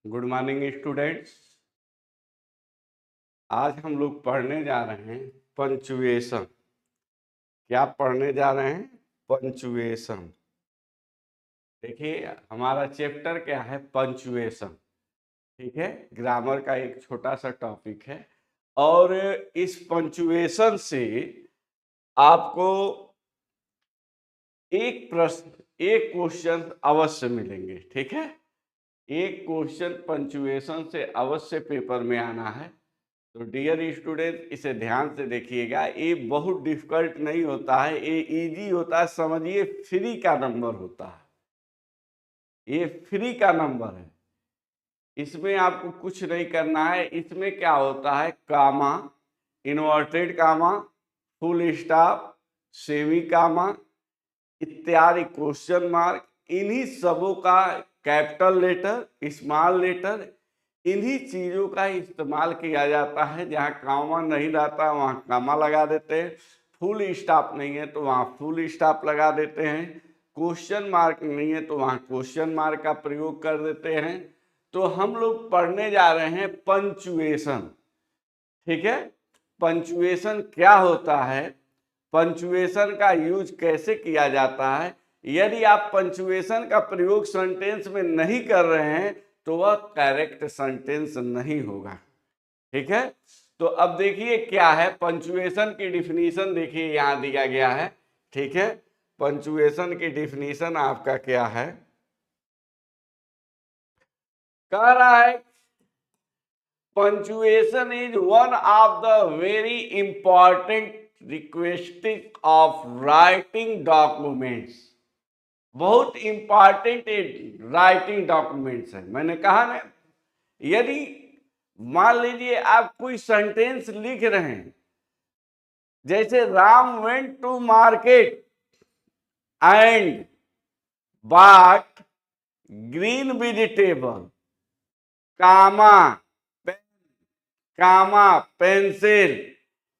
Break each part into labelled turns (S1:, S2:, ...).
S1: Good morning students. आज हम लोग पढ़ने जा रहे हैं पंचुएशन। क्या पढ़ने जा रहे हैं? पंचुएशन। देखिए, हमारा चैप्टर क्या है? पंचुएशन। ठीक है, ग्रामर का एक छोटा सा टॉपिक है और इस पंचुएशन से आपको एक प्रश्न, एक क्वेश्चन अवश्य मिलेंगे। ठीक है, एक क्वेश्चन पंचुएशन से अवश्य पेपर में आना है। तो डियर स्टूडेंट, इसे ध्यान से देखिएगा। ये बहुत डिफिकल्ट नहीं होता है, ये इजी होता है। समझिए, फ्री का नंबर होता है, ये फ्री का नंबर है। इसमें आपको कुछ नहीं करना है। इसमें क्या होता है? Comma, inverted comma, full stop, semi comma इत्यादि, क्वेश्चन मार्क, इन्हीं सबों का कैपिटल लेटर, स्मॉल लेटर, इन्हीं चीजों का इस्तेमाल किया जाता है। जहाँ कामा नहीं रहता वहाँ कामा लगा देते हैं, फुल स्टॉप नहीं है तो वहाँ फुल स्टॉप लगा देते हैं, क्वेश्चन मार्क नहीं है तो वहाँ क्वेश्चन मार्क का प्रयोग कर देते हैं। तो हम लोग पढ़ने जा रहे हैं पंचुएशन। ठीक है, पंचुएशन क्या होता है, पंचुएशन का यूज कैसे किया जाता है। यदि आप पंचुएशन का प्रयोग सेंटेंस में नहीं कर रहे हैं तो वह करेक्ट सेंटेंस नहीं होगा। ठीक है, तो अब देखिए क्या है पंचुएशन की डिफिनीशन। देखिए यहां दिया गया है। ठीक है, पंचुएशन की डिफिनीशन आपका क्या है? कह रहा है punctuation is one of the very important requesting of writing documents. बहुत इंपॉर्टेंट राइटिंग डॉक्यूमेंट्स है। मैंने कहा ना, यदि मान लीजिए आप कोई सेंटेंस लिख रहे हैं, जैसे Ram went to market and bought green vegetable, comma pen, comma pencil,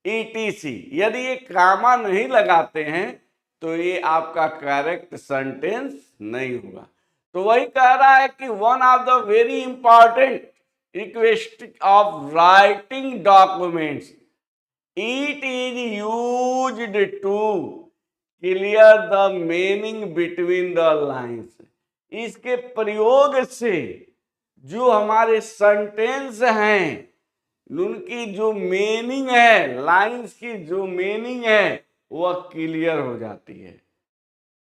S1: ETC. यदि ये कामा नहीं लगाते हैं तो ये आपका करेक्ट सेंटेंस नहीं होगा। तो वही कह रहा है कि one of the very important request of writing documents, it is used to clear the meaning between the lines. इसके प्रयोग से जो हमारे सेंटेंस हैं उनकी जो मीनिंग है, लाइंस की जो मीनिंग है वह क्लियर हो जाती है।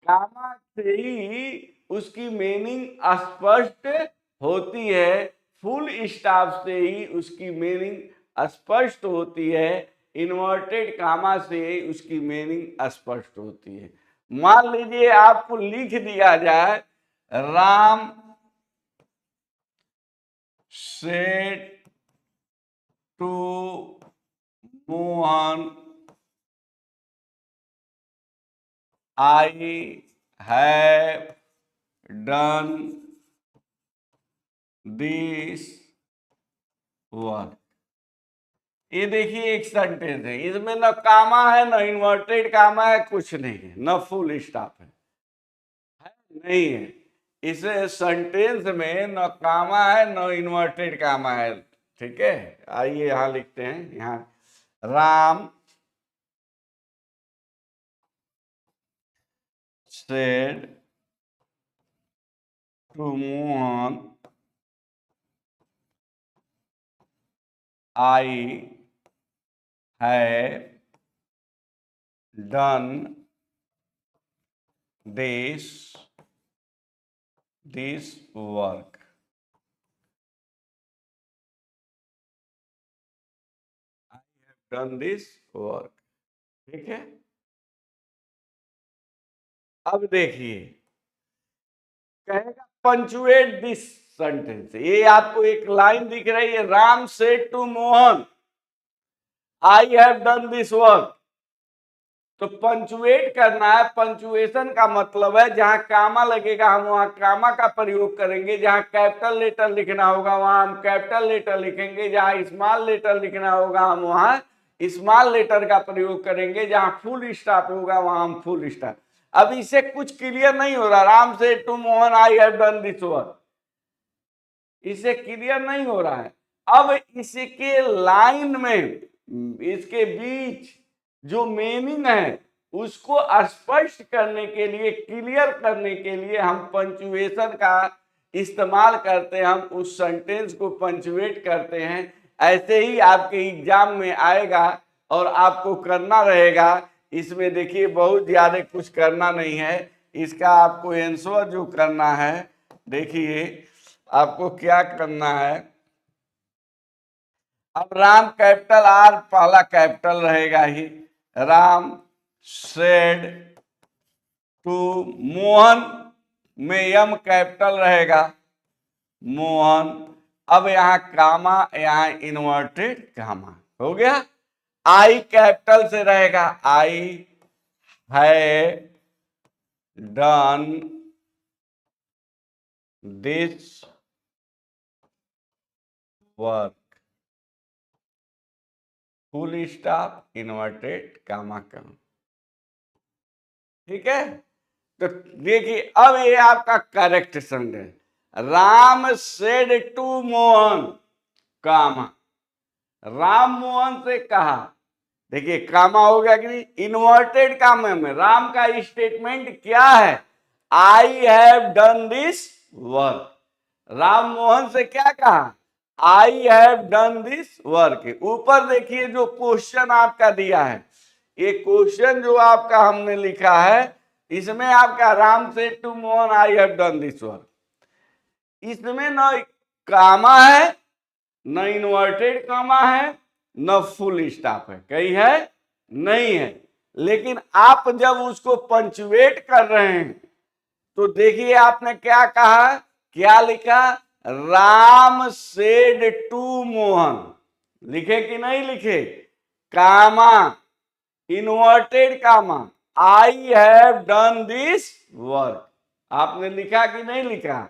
S1: कामा से ही उसकी मीनिंग स्पष्ट होती है, फुल स्टॉप से ही उसकी मीनिंग स्पष्ट होती है, इन्वर्टेड कामा से ही उसकी मीनिंग स्पष्ट होती है। मान लीजिए आपको लिख दिया जाए Ram said to Mohan I have done this work। ये देखिए एक सेंटेंस है, इसमें न कामा है, न इन्वर्टेड कामा है, कुछ नहीं है, न फुल स्टॉप है, नहीं है। इस सेंटेंस में न कामा है न इन्वर्टेड कामा है। ठीक है, आइए यहां लिखते हैं। यहां Ram said to Mohan, I have done this work। I have done this work। ठीक है, अब देखिए कहेगा पंचुएट दिस सेंटेंस। ये आपको एक लाइन दिख रही है, Ram said to Mohan I have done this work. तो पंचुएट करना है। पंचुएशन का मतलब है जहां कामा लगेगा हम वहां कामा का प्रयोग करेंगे, जहां कैपिटल लेटर लिखना होगा वहां हम कैपिटल लेटर लिखेंगे, जहां स्मॉल लेटर लिखना होगा हम वहां स्मॉल लेटर का प्रयोग करेंगे, जहां फुल स्टॉप होगा वहां हम फुल स्टॉप। अब इसे कुछ क्लियर नहीं हो रहा, Ram said to Mohan I have done this work. इससे क्लियर नहीं हो रहा है। अब इसके लाइन में इसके बीच जो मीनिंग है उसको स्पष्ट करने के लिए, क्लियर करने के लिए हम पंचुएशन का इस्तेमाल करते हैं, हम उस सेंटेंस को पंचुएट करते हैं। ऐसे ही आपके एग्जाम में आएगा और आपको करना रहेगा। इसमें देखिए बहुत ज्यादा कुछ करना नहीं है, इसका आपको आंसर जो करना है, देखिए आपको क्या करना है। अब राम कैपिटल आर पहला कैपिटल रहेगा ही, राम सेड टू मोहन में यम कैपिटल रहेगा, मोहन। अब यहां कामा, यहां इन्वर्टेड कामा हो गया। आई कैपिटल से रहेगा, आई है done this work, full stop inverted comma कम। ठीक है, तो देखिए अब ये आपका correct sentence, Ram said to Mohan comma, Ram Mohan से कहा। देखिए कामा हो गया कि नहीं, इन्वर्टेड कामा में राम का स्टेटमेंट क्या है, आई have done this work. Ram Mohan से क्या कहा, आई हैव डन दिस वर्क। ऊपर देखिए जो क्वेश्चन आपका दिया है, ये क्वेश्चन जो आपका हमने लिखा है, इसमें आपका Ram said to Mohan I have done this work, इसमें न कामा है, न इन्वर्टेड कामा है, न फुल स्टॉप है, कहीं है नहीं है। लेकिन आप जब उसको पंचुएट कर रहे हैं तो देखिए आपने क्या कहा, क्या लिखा, राम सेड टू मोहन, लिखे कि नहीं लिखे, comma inverted comma I have done this work, आपने लिखा कि नहीं लिखा।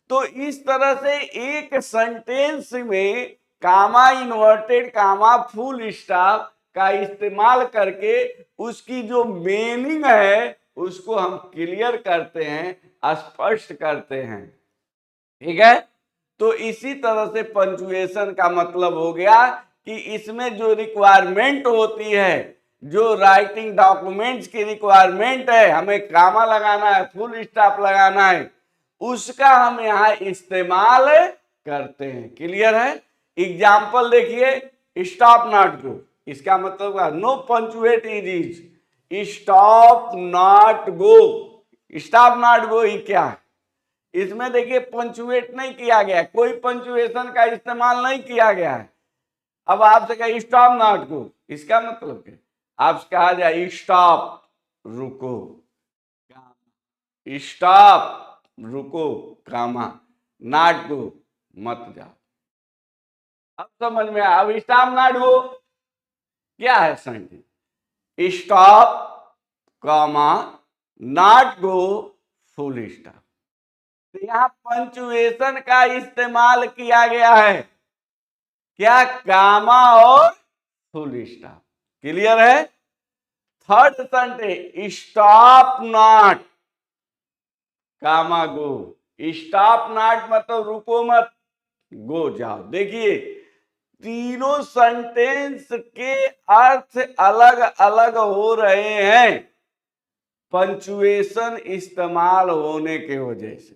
S1: तो इस तरह से एक सेंटेंस में कामा इन्वर्टेड कामा फुल स्टॉप का इस्तेमाल करके उसकी जो मीनिंग है उसको हम क्लियर करते हैं, स्पष्ट करते हैं। ठीक है, तो इसी तरह से पंचुएशन का मतलब हो गया कि इसमें जो रिक्वायरमेंट होती है, जो राइटिंग डॉक्यूमेंट्स की रिक्वायरमेंट है, हमें कामा लगाना है, फुल स्टॉप लगाना है, उसका हम यहाँ इस्तेमाल करते हैं। क्लियर है। एग्जाम्पल देखिए, स्टॉप नॉट गो, इसका मतलब no punctuate is stop not go. Stop not go ही क्या है, इसमें देखिए पंचुएट नहीं किया गया, कोई पंचुएशन का इस्तेमाल नहीं किया गया है। अब आपसे कहा स्टॉप नॉट गो, इसका मतलब क्या, आपसे कहा जाए स्टॉप रुको, स्टॉप रुको कामा, नॉट गो मत जाओ। अब समझ में आया। अब स्टॉप नॉट गो क्या है sentence, stop comma not go full stop. तो यहां पंचुएशन का इस्तेमाल किया गया है, क्या, कामा और फुल स्टॉप। क्लियर है। Third sentence, stop not comma go, stop not मतलब रुको मत, गो जाओ। देखिए तीनों सेंटेंस के अर्थ अलग अलग हो रहे हैं पंचुएशन इस्तेमाल होने के वजह से।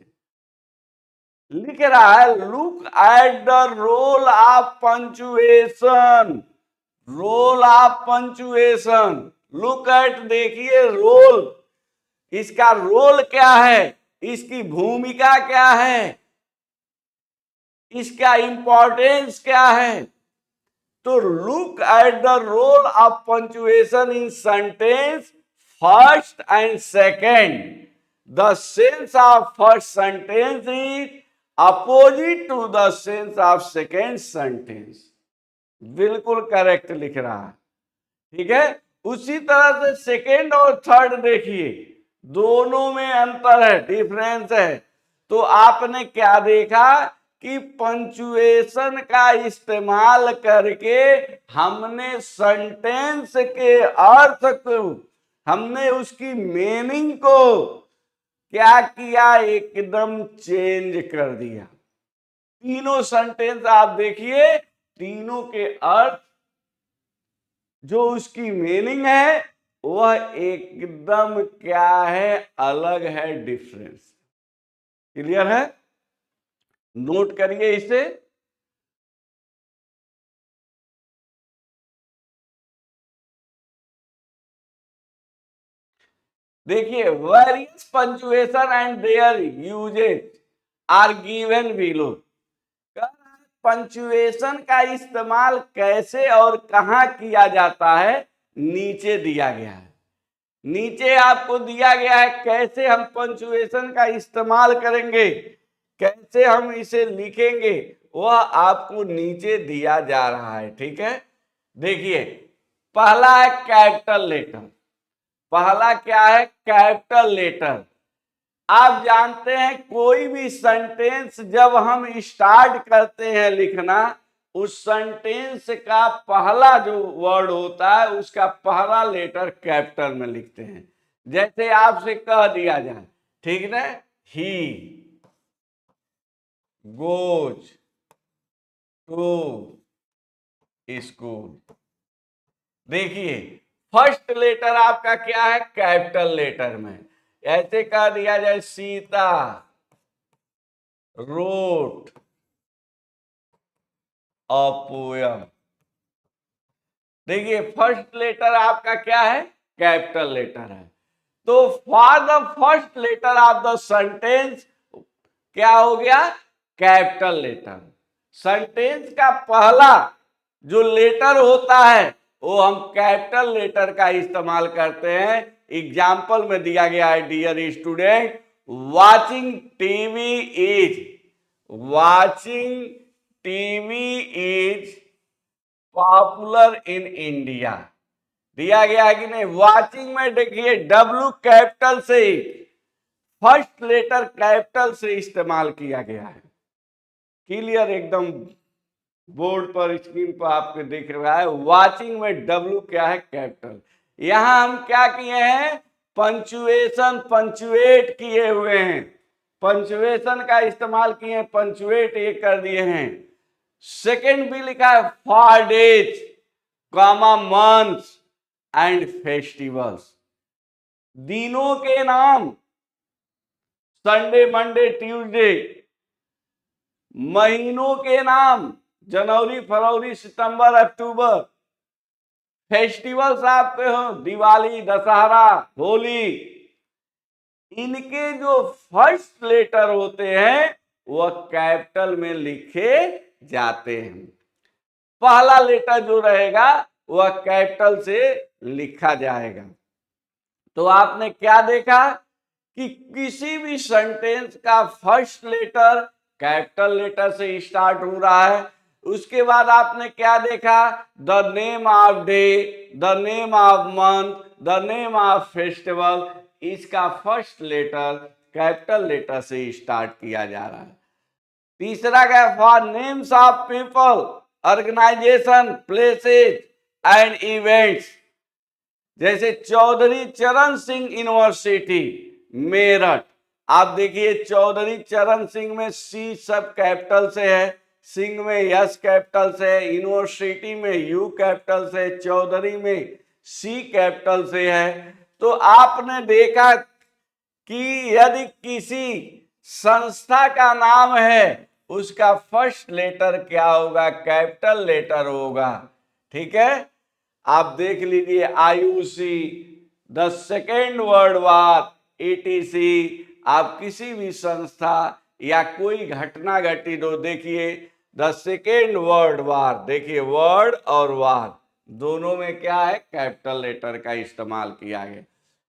S1: लिख रहा है look at the role of punctuation, role of punctuation, look at, देखिए रोल, इसका रोल क्या है, इसकी भूमिका क्या है, इसका इंपॉर्टेंस क्या है। तो look at the role of punctuation in sentence first and second, the sense of first sentence is opposite to the sense of second sentence. बिल्कुल करेक्ट लिख रहा है। ठीक है, उसी तरह से सेकेंड और थर्ड देखिए, दोनों में अंतर है, डिफरेंस है। तो आपने क्या देखा कि पंचुएशन का इस्तेमाल करके हमने सेंटेंस के अर्थ को, हमने उसकी मीनिंग को क्या किया, एकदम चेंज कर दिया। तीनों सेंटेंस आप देखिए, तीनों के अर्थ जो उसकी मीनिंग है वह एकदम क्या है, अलग है, डिफरेंस। क्लियर है? नोट करिए इसे। देखिए, various punctuation and their usage are given below. Punctuation का इस्तेमाल कैसे और कहां किया जाता है नीचे दिया गया है। नीचे आपको दिया गया है कैसे हम पंचुएशन का इस्तेमाल करेंगे, कैसे हम इसे लिखेंगे, वह आपको नीचे दिया जा रहा है। ठीक है, देखिए पहला है कैपिटल लेटर। पहला क्या है? Capital letter. आप जानते हैं कोई भी सेंटेंस जब हम स्टार्ट करते हैं लिखना, उस सेंटेंस का पहला जो वर्ड होता है उसका पहला लेटर कैपिटल में लिखते हैं। जैसे आपसे कह दिया जाए, ठीक ना, ही गोज टू स्कूल। देखिए फर्स्ट लेटर आपका क्या है? कैपिटल लेटर में। ऐसे कह दिया जाए, सीता रोट अ पोयम। देखिए फर्स्ट लेटर आपका क्या है? कैपिटल लेटर है। तो for the first letter of the sentence क्या हो गया? Capital letter. सेंटेंस का पहला जो लेटर होता है वो हम कैपिटल लेटर का इस्तेमाल करते हैं। एग्जाम्पल में दिया गया है, dear student, watching TV is, watching TV is popular in India. दिया गया है कि नहीं? वाचिंग में देखिए डब्ल्यू कैपिटल से, फर्स्ट लेटर कैपिटल से इस्तेमाल किया गया है। क्लियर? एकदम बोर्ड पर, स्क्रीन पर आपके दिख रहा है, वाचिंग में डब्ल्यू क्या है? कैपिटल। यहां हम क्या किए हैं? पंचुएशन, पंचुएट किए हुए हैं, पंचुएशन का इस्तेमाल किए हैं, पंचुएट ये कर दिए हैं। सेकंड भी लिखा है, for days comma months and festivals. दिनों के नाम संडे मंडे ट्यूसडे, महीनों के नाम जनवरी फरवरी सितंबर अक्टूबर, फेस्टिवल्स आपके हो दिवाली दशहरा होली, इनके जो फर्स्ट लेटर होते हैं वह कैपिटल में लिखे जाते हैं। पहला लेटर जो रहेगा वह कैपिटल से लिखा जाएगा। तो आपने क्या देखा कि किसी भी सेंटेंस का फर्स्ट लेटर कैपिटल लेटर से स्टार्ट हो रहा है। उसके बाद आपने क्या देखा? The name of day, the name of month, the name of festival, इसका फर्स्ट लेटर कैपिटल लेटर से स्टार्ट किया जा रहा है। तीसरा क्या? For names of people, organisation, places and events, जैसे चौधरी चरण सिंह यूनिवर्सिटी मेरठ। आप देखिए चौधरी चरण सिंह में सी सब कैपिटल से है, सिंह में यस कैपिटल से है, यूनिवर्सिटी में यू कैपिटल से, चौधरी में सी कैपिटल से है। तो आपने देखा कि यदि किसी संस्था का नाम है उसका फर्स्ट लेटर क्या होगा? कैपिटल लेटर होगा। ठीक है, आप देख लीजिए, Ayushi, the second world war, ETC. आप किसी भी संस्था या कोई घटना घटित हो, देखिए द सेकेंड वर्ल्ड वार, देखिए वर्ल्ड और वार दोनों में क्या है? कैपिटल लेटर का इस्तेमाल किया गया।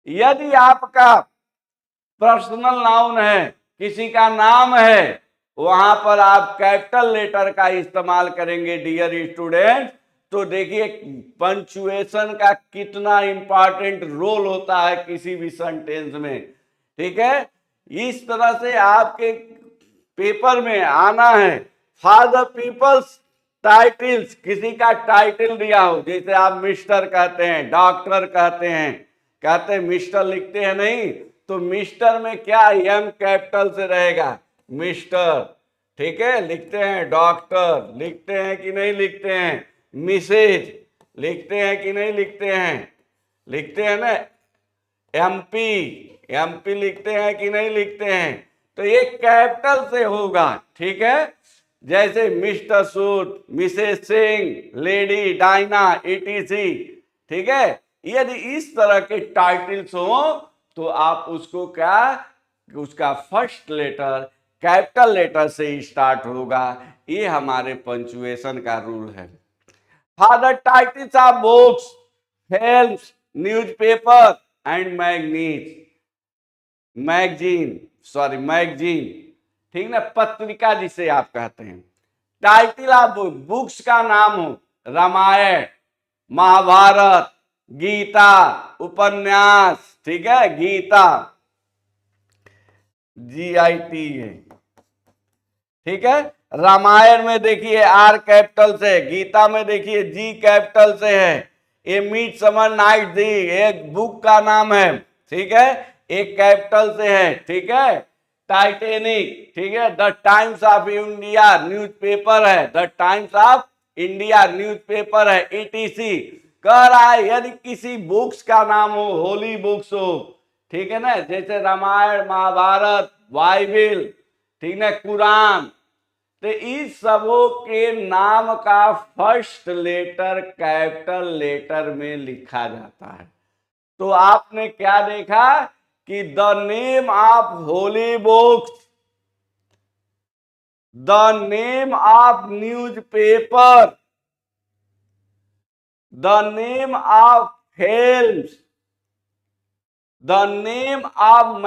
S1: यदि आपका पर्सनल नाउन है, किसी का नाम है, वहां पर आप कैपिटल लेटर का इस्तेमाल करेंगे डियर स्टूडेंट। तो देखिए पंचुएशन का कितना इंपॉर्टेंट रोल होता है किसी भी सेंटेंस में। ठीक है, इस तरह से आपके पेपर में आना है। फॉर द पीपल्स टाइटल्स, किसी का टाइटल दिया हो, जैसे आप मिस्टर कहते हैं, डॉक्टर कहते हैं, कहते हैं मिस्टर लिखते हैं नहीं, तो मिस्टर में क्या? एम कैपिटल से रहेगा, मिस्टर। ठीक है, लिखते हैं डॉक्टर, लिखते हैं कि नहीं लिखते हैं, मिसेज, लिखते हैं कि नहीं लिखते हैं, लिखते हैं ना, एमपी, एमपी लिखते हैं कि नहीं लिखते हैं। तो ये कैपिटल से होगा, ठीक है। जैसे mister Sood, missus Singh, lady Diana, ETC, ठीक है। यदि इस तरह के टाइटल्स हो तो आप उसको क्या, उसका फर्स्ट लेटर कैपिटल लेटर से स्टार्ट होगा। ये हमारे पंचुएशन का रूल है। Father titles of books, films, newspaper and magazine, ठीक ना, पत्रिका जिसे आप कहते हैं। टाइटल ऑफ बुक्स का नाम हो रामायण, महाभारत, गीता, उपन्यास, ठीक है, गीता, GIT है, ठीक है। रामायण में देखिए R कैपिटल से, गीता में देखिए G कैपिटल से है। ये मिड समर नाइट दी एक बुक का नाम है, ठीक है, एक कैपिटल से है, ठीक है। टाइटेनिक, ठीक है। The Times of India newspaper है, the Times of India newspaper है, ETC। कह रहा है यदि किसी बुक्स का नाम हो, होली बुक्स हो, ठीक है ना, जैसे रामायण, महाभारत, बाइबिल, ठीक ना, कुरान, तो इस सबों के नाम का फर्स्ट लेटर कैपिटल लेटर में लिखा जाता है। तो आपने क्या देखा कि the name of holy books, the name of newspaper, the name of films, the name of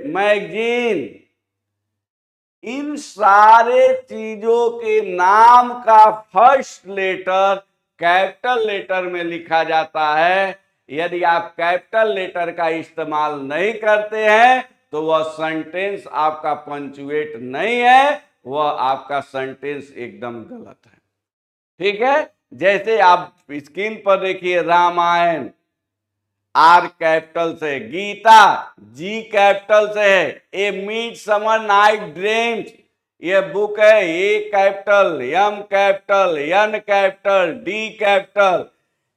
S1: magazine, इन सारे चीजों के नाम का फर्स्ट लेटर कैपिटल लेटर में लिखा जाता है। यदि आप कैपिटल लेटर का इस्तेमाल नहीं करते हैं तो वह सेंटेंस आपका पंचुएट नहीं है, वह आपका सेंटेंस एकदम गलत है, ठीक है। जैसे आप स्क्रीन पर देखिए, रामायण R कैपिटल से, गीता G कैपिटल से है, ए मिड समर नाइट ड्रीम्स ये बुक है, A capital, M capital, N capital, D capital.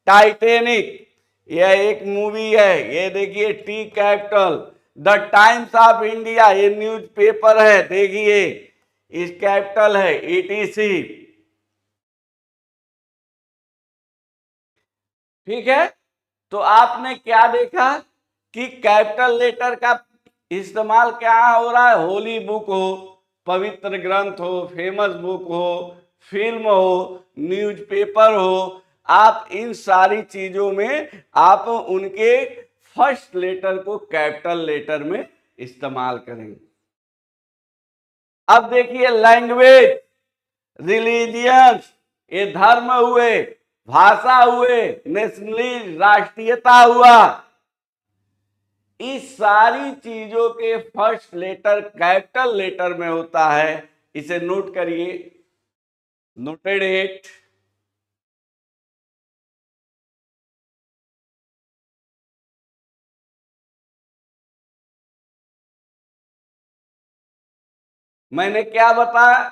S1: Titanic यह एक मूवी है, ये देखिए T capital. The Times of India ये न्यूज़पेपर है, देखिए इस कैपिटल है, ETC, ठीक है। तो आपने क्या देखा कि कैपिटल लेटर का इस्तेमाल क्या हो रहा है, होली बुक हो, पवित्र ग्रंथ हो, फेमस बुक हो, फिल्म हो, न्यूज़पेपर हो, आप इन सारी चीजों में आप उनके फर्स्ट लेटर को कैपिटल लेटर में इस्तेमाल करेंगे। अब देखिए लैंग्वेज, रिलीजियंस ये धर्म हुए, भाषा हुए, नेशनली राष्ट्रीयता हुआ, इस सारी चीजों के फर्स्ट लेटर कैपिटल लेटर में होता है। इसे नोट करिए, नोटेड इट। मैंने क्या बताया,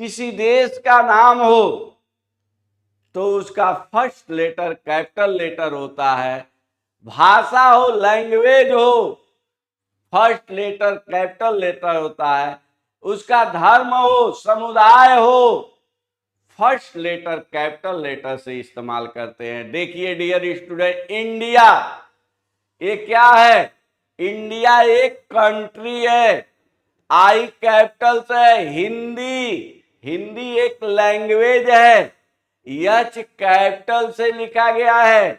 S1: किसी देश का नाम हो तो उसका फर्स्ट लेटर कैपिटल लेटर होता है, भाषा हो, लैंग्वेज हो, फर्स्ट लेटर कैपिटल लेटर होता है, उसका धर्म हो, समुदाय हो, फर्स्ट लेटर कैपिटल लेटर से इस्तेमाल करते हैं। देखिए डियर स्टूडेंट, इंडिया ये क्या है, इंडिया एक कंट्री है, I कैपिटल से। हिंदी, हिंदी एक लैंग्वेज है, H कैपिटल से लिखा गया है।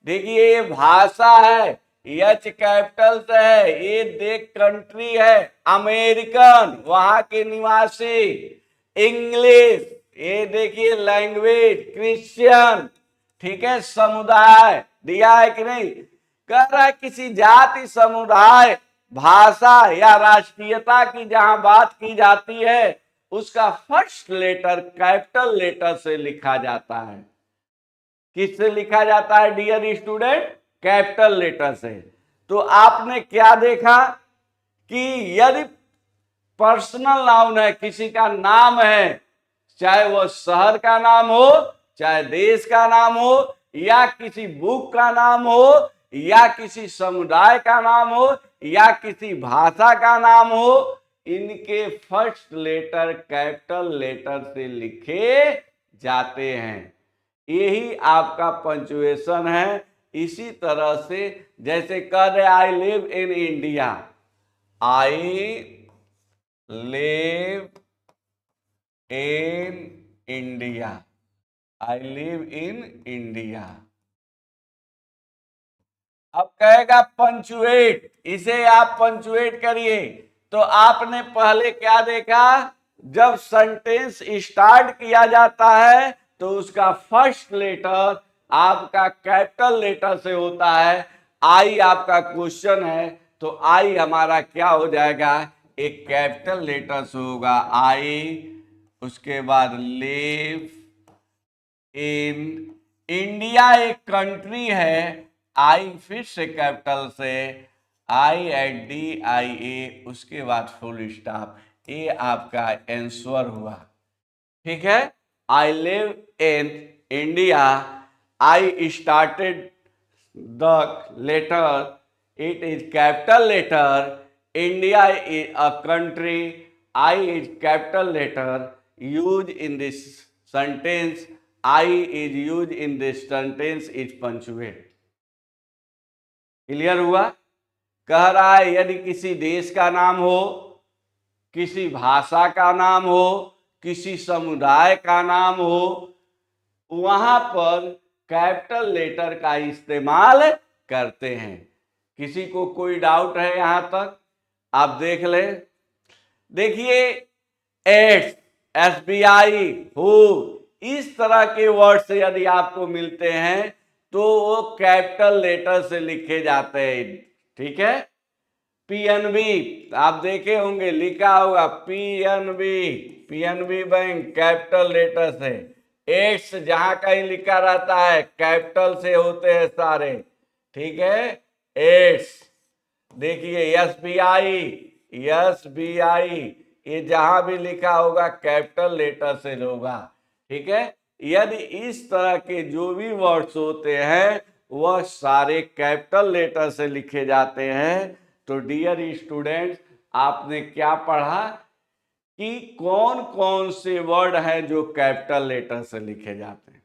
S1: देखिए ये भाषा है, H कैपिटल से है। ये देख कंट्री है, अमेरिकन वहां के निवासी। इंग्लिश ये देखिए लैंग्वेज, क्रिश्चियन, ठीक है, समुदाय दिया है कि नहीं। कह रहा है किसी जाति, समुदाय, भाषा या राष्ट्रीयता की जहां बात की जाती है उसका फर्स्ट लेटर कैपिटल लेटर से लिखा जाता है। किससे लिखा जाता है डियर स्टूडेंट, कैपिटल लेटर से। तो आपने क्या देखा कि यदि पर्सनल नाउन है, किसी का नाम है, चाहे वो शहर का नाम हो, चाहे देश का नाम हो, या किसी बुक का नाम हो, या किसी समुदाय का नाम हो, या किसी भाषा का नाम हो, इनके फर्स्ट लेटर कैपिटल लेटर से लिखे जाते हैं। यही आपका पंचुएशन है। इसी तरह से जैसे कह रहे आई live in India, I live in India, I live in India. अब कहेगा पंचुएट, इसे आप पंचुएट करिए। तो आपने पहले क्या देखा, जब सेंटेंस स्टार्ट किया जाता है तो उसका फर्स्ट लेटर आपका कैपिटल लेटर से होता है। आई आपका क्वेश्चन है, तो आई हमारा क्या हो जाएगा, एक कैपिटल लेटर से होगा आई। उसके बाद लिव इन इंडिया एक कंट्री है, आई फिर से कैपिटल से, INDIA, उसके बाद फुल स्टॉप। ये आपका आंसर हुआ। ठीक है, I live in India, I started the letter, it is capital letter, India is a country, I is capital letter, use in this sentence, I is use in this sentence is punctuate. Clear हुआ? कह रहा है यदि किसी देश का नाम हो, किसी भाषा का नाम हो, किसी समुदाय का नाम हो, वहां पर कैपिटल लेटर का इस्तेमाल करते हैं। किसी को कोई डाउट है यहां तक? आप देख ले। देखिए एड्स, SBI, हु, इस तरह के वर्ड्स यदि आपको मिलते हैं तो वो कैपिटल लेटर से लिखे जाते हैं। ठीक है, PNB आप देखे होंगे, लिखा होगा PNB बैंक कैपिटल लेटर से। एड्स जहां कहीं लिखा रहता है कैपिटल से होते हैं सारे। ठीक है, एड्स देखिए SBI ये जहां भी लिखा होगा कैपिटल लेटर से होगा। ठीक है, यदि इस तरह के जो भी वर्ड्स होते हैं वह सारे कैपिटल लेटर से लिखे जाते हैं। तो डियर स्टूडेंट्स, आपने क्या पढ़ा कि कौन कौन से वर्ड हैं जो कैपिटल लेटर से लिखे जाते हैं।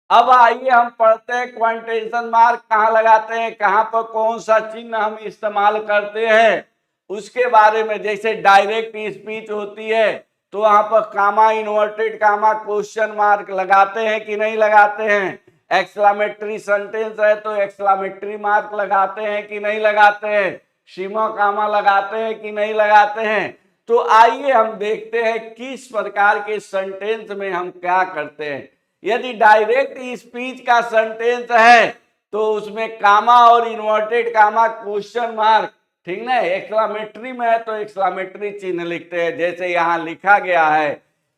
S1: अब आइए हम पढ़ते हैं क्वांटेशन मार्क कहाँ लगाते हैं, कहाँ पर कौन सा चिन्ह हम इस्तेमाल करते हैं उसके बारे में। जैसे डायरेक्ट स्पीच होती है तो वहां पर कामा, इन्वर्टेड कामा, क्वेश्चन मार्क लगाते हैं कि नहीं लगाते हैं। एक्सक्लामेटरी सेंटेंस है तो एक्सक्लामेटरी मार्क लगाते हैं कि नहीं लगाते हैं। सीमा कामा लगाते हैं कि नहीं लगाते हैं। तो आइए हम देखते हैं किस प्रकार के सेंटेंस में हम क्या करते हैं। यदि डायरेक्ट स्पीच का सेंटेंस है तो उसमें कामा और इन्वर्टेड कामा, क्वेश्चन मार्क, ठीक ना, एक्सक्लामेटरी में है तो एक्सक्लामेटरी चिन्ह लिखते हैं। जैसे यहां लिखा गया है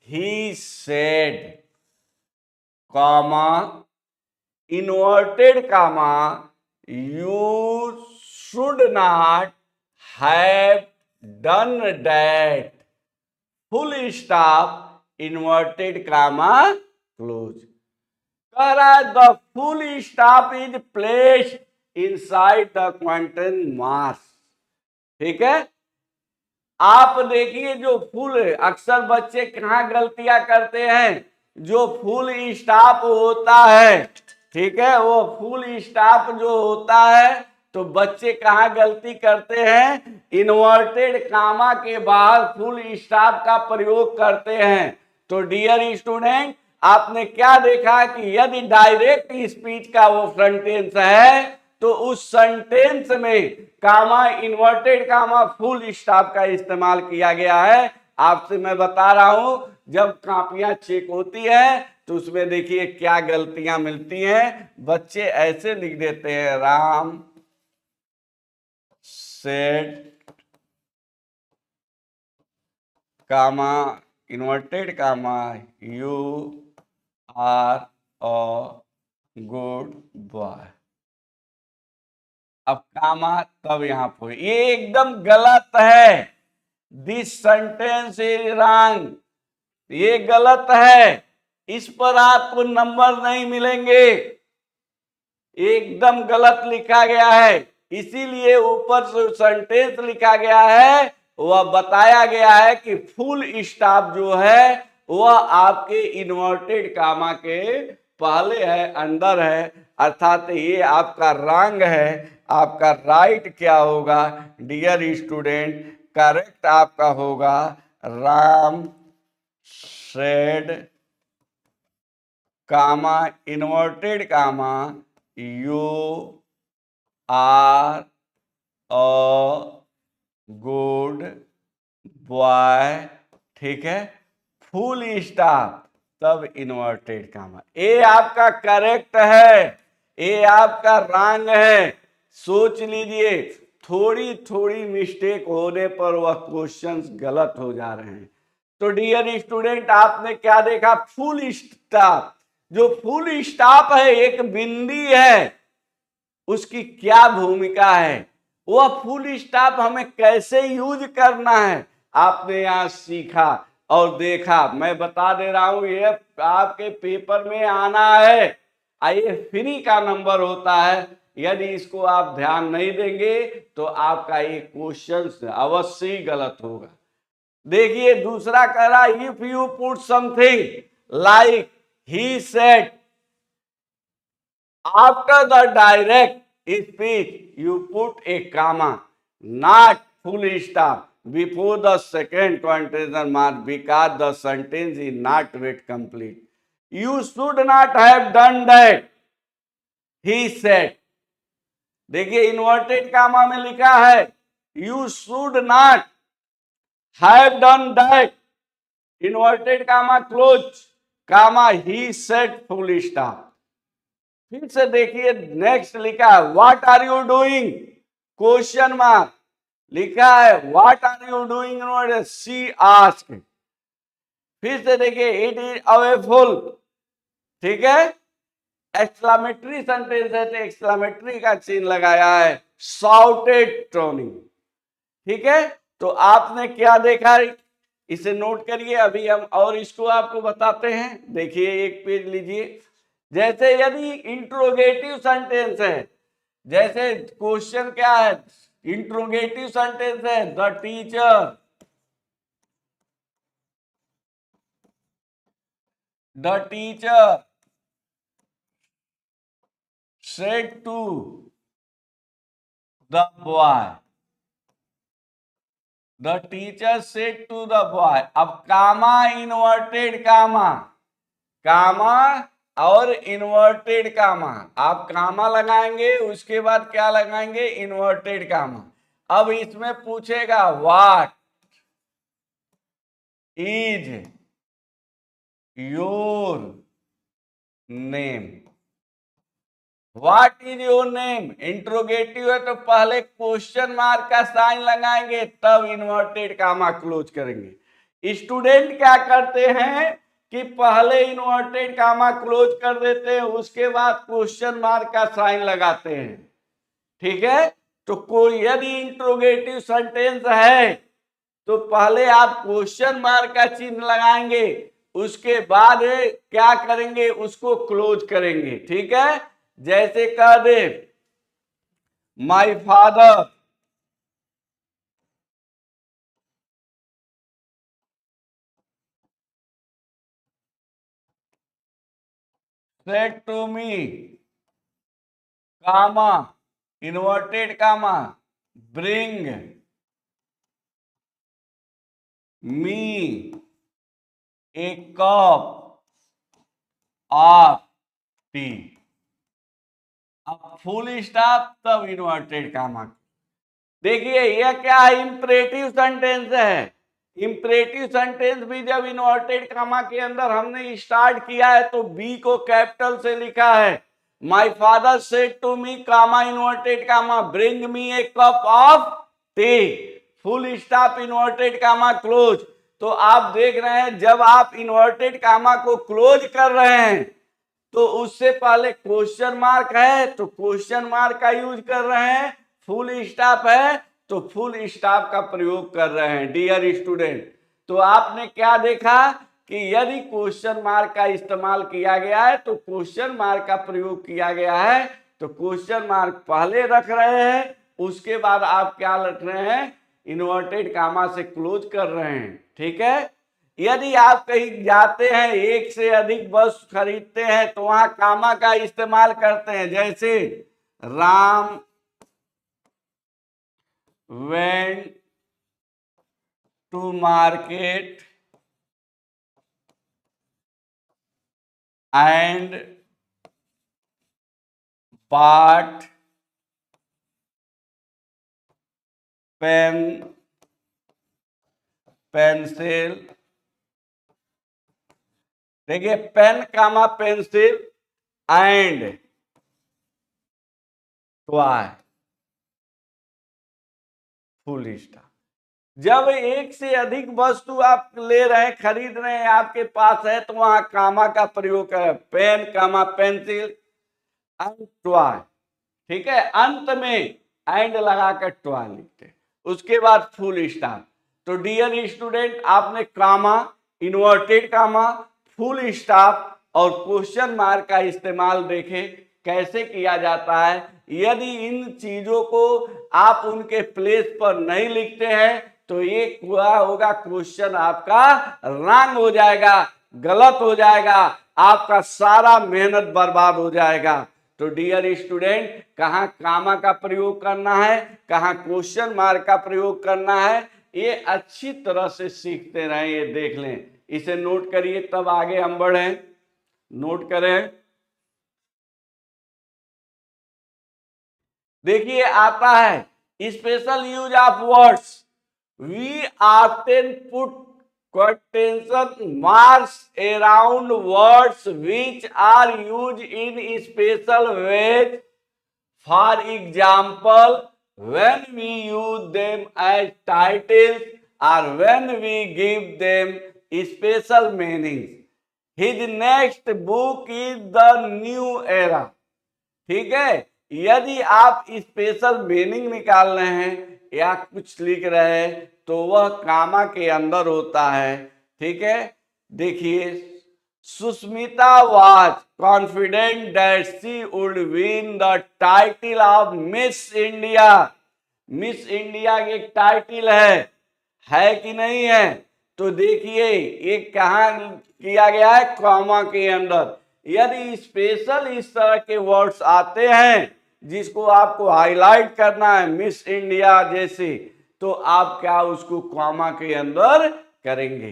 S1: he said, comma, inverted comma, you should not have done that, full stop, inverted comma, close. कह रहा है the full stop is placed inside the quantum mass. ठीक है, आप देखिए जो फुल, अक्सर बच्चे कहाँ गलतियां करते हैं, जो फुल स्टॉप होता है, ठीक है, वो फुल स्टॉप जो होता है तो बच्चे कहाँ गलती करते हैं, इन्वर्टेड कामा के बाहर फुल स्टॉप का प्रयोग करते हैं। तो डियर स्टूडेंट, आपने क्या देखा कि यदि डायरेक्ट स्पीच का वो सेंटेंस है तो उस सेंटेंस में कामा, इन्वर्टेड कामा, फुल स्टॉप का इस्तेमाल किया गया है। आपसे मैं बता रहा हूं, जब कापियां चेक होती है तो उसमें देखिए क्या गलतियां मिलती हैं। बच्चे ऐसे लिख देते हैं, Ram said comma, inverted comma, you are a good boy. अब कामा तब यहां पर, ये एकदम गलत है। दिस सेंटेंस इज रॉन्ग, ये गलत है, इस पर आपको नंबर नहीं मिलेंगे, एकदम गलत लिखा गया है। इसीलिए ऊपर जो सेंटेंस लिखा गया है वह बताया गया है कि फुल स्टॉप जो है वह आपके इन्वर्टेड कामा के पहले है, अंदर है, अर्थात ये आपका रॉन्ग है। आपका राइट क्या होगा डियर स्टूडेंट? करेक्ट आपका होगा Ram said comma inverted comma you are a good boy, ठीक है, फुल स्टॉप तब इन्वर्टेड कामा। ए आपका करेक्ट है, ए आपका रॉन्ग है। सोच लीजिए, थोड़ी थोड़ी मिस्टेक होने पर वह क्वेश्चंस गलत हो जा रहे हैं। तो डियर स्टूडेंट, आपने क्या देखा? Full stop. जो फुल स्टॉप है, एक बिंदी है, उसकी क्या भूमिका है, वह फुल स्टॉप हमें कैसे यूज करना है, आपने यहां सीखा और देखा। मैं बता दे रहा हूं, ये आपके पेपर में आना है, ये फ्री का नंबर होता है। यदि इसको आप ध्यान नहीं देंगे तो आपका ये क्वेश्चन अवश्य ही गलत होगा। देखिए दूसरा कह रहा, if you put something like he said after the direct speech you put a comma, not full stop before the second quotation mark because the sentence is not yet complete. You should not have done that, he said. देखिए inverted comma में लिखा है you should not have done that, inverted comma close comma he said full stop। फिर से देखिए next लिखा है what are you doing, question mark लिखा है what are you doing, she ask. फिर से देखिए इट इज अवेफुल, ठीक है, एक्सक्लामेटरी सेंटेंस है तो एक्सक्लामेटरी का चिन्ह लगाया है, शाउटेड टोनी, ठीक है। तो आपने क्या देखा, इसे नोट करिए, अभी हम और इसको आपको बताते हैं। देखिए एक पेज लीजिए, जैसे यदि इंट्रोगेटिव सेंटेंस है, जैसे क्वेश्चन क्या है, इंट्रोगेटिव सेंटेंस है, the teacher said to the boy, the teacher said to the boy. अब कामा इन्वर्टेड कामा, कामा और इन्वर्टेड कामा, आप कामा लगाएंगे उसके बाद क्या लगाएंगे, इन्वर्टेड कामा। अब इसमें पूछेगा what is your name, what is your name, interrogative है तो पहले क्वेश्चन मार्क का साइन लगाएंगे तब इन्वर्टेड कामा क्लोज करेंगे। स्टूडेंट क्या करते हैं कि पहले इन्वर्टेड कामा क्लोज कर देते हैं, उसके बाद क्वेश्चन मार्क का साइन लगाते हैं, ठीक है। तो कोई यदि इंट्रोगेटिव सेंटेंस है तो पहले आप क्वेश्चन मार्क का चिन्ह लगाएंगे, उसके बाद क्या करेंगे, उसको क्लोज करेंगे, ठीक है। जैसे कह दे my father said to me comma inverted comma bring me a cup of tea. अब फुल स्टॉप तब इन्वर्टेड कामा। देखिए यह क्या है, इंपरेटिव सेंटेंस है। इंपरेटिव सेंटेंस भी जब इन्वर्टेड कामा के अंदर हमने स्टार्ट किया है तो बी को कैपिटल से लिखा है, my father said to me comma inverted comma bring me a cup of tea, full stop inverted comma close. तो आप देख रहे हैं जब आप इन्वर्टेड कामा को क्लोज कर रहे हैं तो उससे पहले क्वेश्चन मार्क है तो क्वेश्चन मार्क का यूज कर रहे हैं, फुल स्टॉप है तो फुल स्टॉप का प्रयोग कर रहे हैं डियर स्टूडेंट। तो आपने क्या देखा कि यदि क्वेश्चन मार्क का इस्तेमाल किया गया है तो क्वेश्चन मार्क का प्रयोग किया गया है, तो क्वेश्चन मार्क पहले रख रहे हैं, उसके बाद आप क्या रख रहे हैं, इन्वर्टेड कामा से क्लोज कर रहे हैं। ठीक है। यदि आप कहीं जाते हैं, एक से अधिक वस्तु खरीदते हैं, तो वहां कामा का इस्तेमाल करते हैं, जैसे Ram went to market and bought pen, pencil. देखिए pen comma pencil and toy, full stop. जब एक से अधिक वस्तु आप ले रहे हैं, खरीद रहे हैं, आपके पास है, तो वहां कामा का प्रयोग करें, pen comma pencil and toy. ठीक है। अंत में एंड लगाकर टॉय लिखते हैं, उसके बाद फुल स्टॉप। तो डियर स्टूडेंट, आपने कामा, इन्वर्टेड कामा, फुल स्टॉप और क्वेश्चन मार्क का इस्तेमाल देखे कैसे किया जाता है। यदि इन चीजों को आप उनके प्लेस पर नहीं लिखते हैं तो ये क्या होगा, क्वेश्चन आपका रॉन्ग हो जाएगा, गलत हो जाएगा, आपका सारा मेहनत बर्बाद हो जाएगा। तो डियर स्टूडेंट, कहाँ कामा का प्रयोग करना है, कहाँ क्वेश्चन मार्क का प्रयोग करना है, ये अच्छी तरह से सीखते रहें, ये देख लें, इसे नोट करिए, तब आगे हम बढ़ें। नोट करें। देखिए आता है special use of words. We often put quotation marks around words which are used in special ways. For example, when we use them as titles or when we give them special meanings. His next book is the new era. ठीक है। यदि आप special meaning निकाल रहे हैं या कुछ लिख रहे हैं तो वह कामा के अंदर होता है। ठीक है। देखिए, Sushmita was confident that she would win the title of miss India. Miss India की एक टाइटल है कि नहीं है? तो देखिए ये कहाँ किया गया है, कॉमा के अंदर। यदि स्पेशल इस तरह के वर्ड्स आते हैं जिसको आपको हाईलाइट करना है, मिस इंडिया जैसे, तो आप क्या उसको कॉमा के अंदर करेंगे।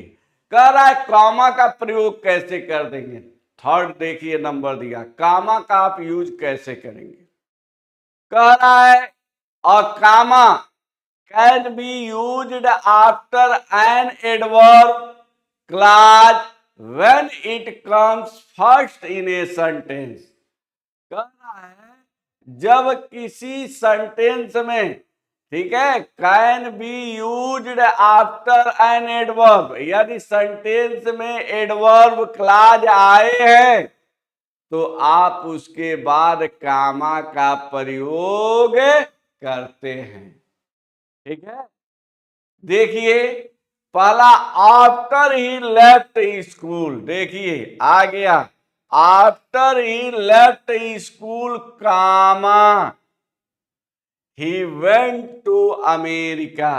S1: कह रहा है कॉमा का प्रयोग कैसे कर देंगे। थर्ड देखिए नंबर दिया, कॉमा का आप यूज कैसे करेंगे। कह रहा है और comma can be used after an adverb clause when it comes first in a sentence। कह रहा है जब किसी सेंटेंस में, ठीक है, can be used after an adverb, यदि सेंटेंस में एडवर्ब क्लॉज आए हैं तो आप उसके बाद कामा का प्रयोग करते हैं। ठीक है। देखिए पहला आफ्टर ही लेफ्ट स्कूल, देखिए आ गया after he left school comma he went to America.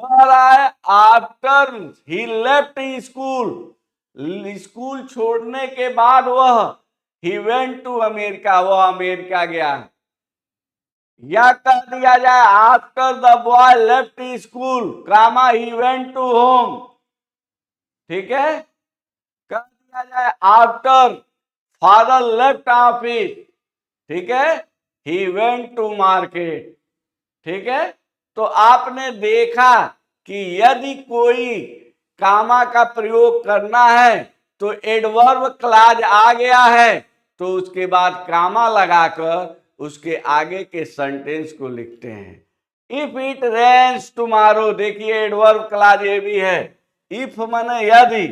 S1: कह रहा है after he left school, school छोड़ने के बाद वह ही वेंट टू अमेरिका, वह अमेरिका गया। या कह दिया जाए after the boy left school comma he went to home. ठीक है। कह दिया जाए आफ्टर फादर लेफ्ट ऑफिस, ठीक है, ही वेंट टू मार्केट। ठीक है। तो आपने देखा कि यदि कोई कामा का प्रयोग करना है तो एडवर्ब क्लॉज आ गया है तो उसके बाद कामा लगाकर उसके आगे के सेंटेंस को लिखते हैं। इफ इट रेन्स टुमारो, देखिए एडवर्ब क्लॉज ये भी है। इफ माने यदि,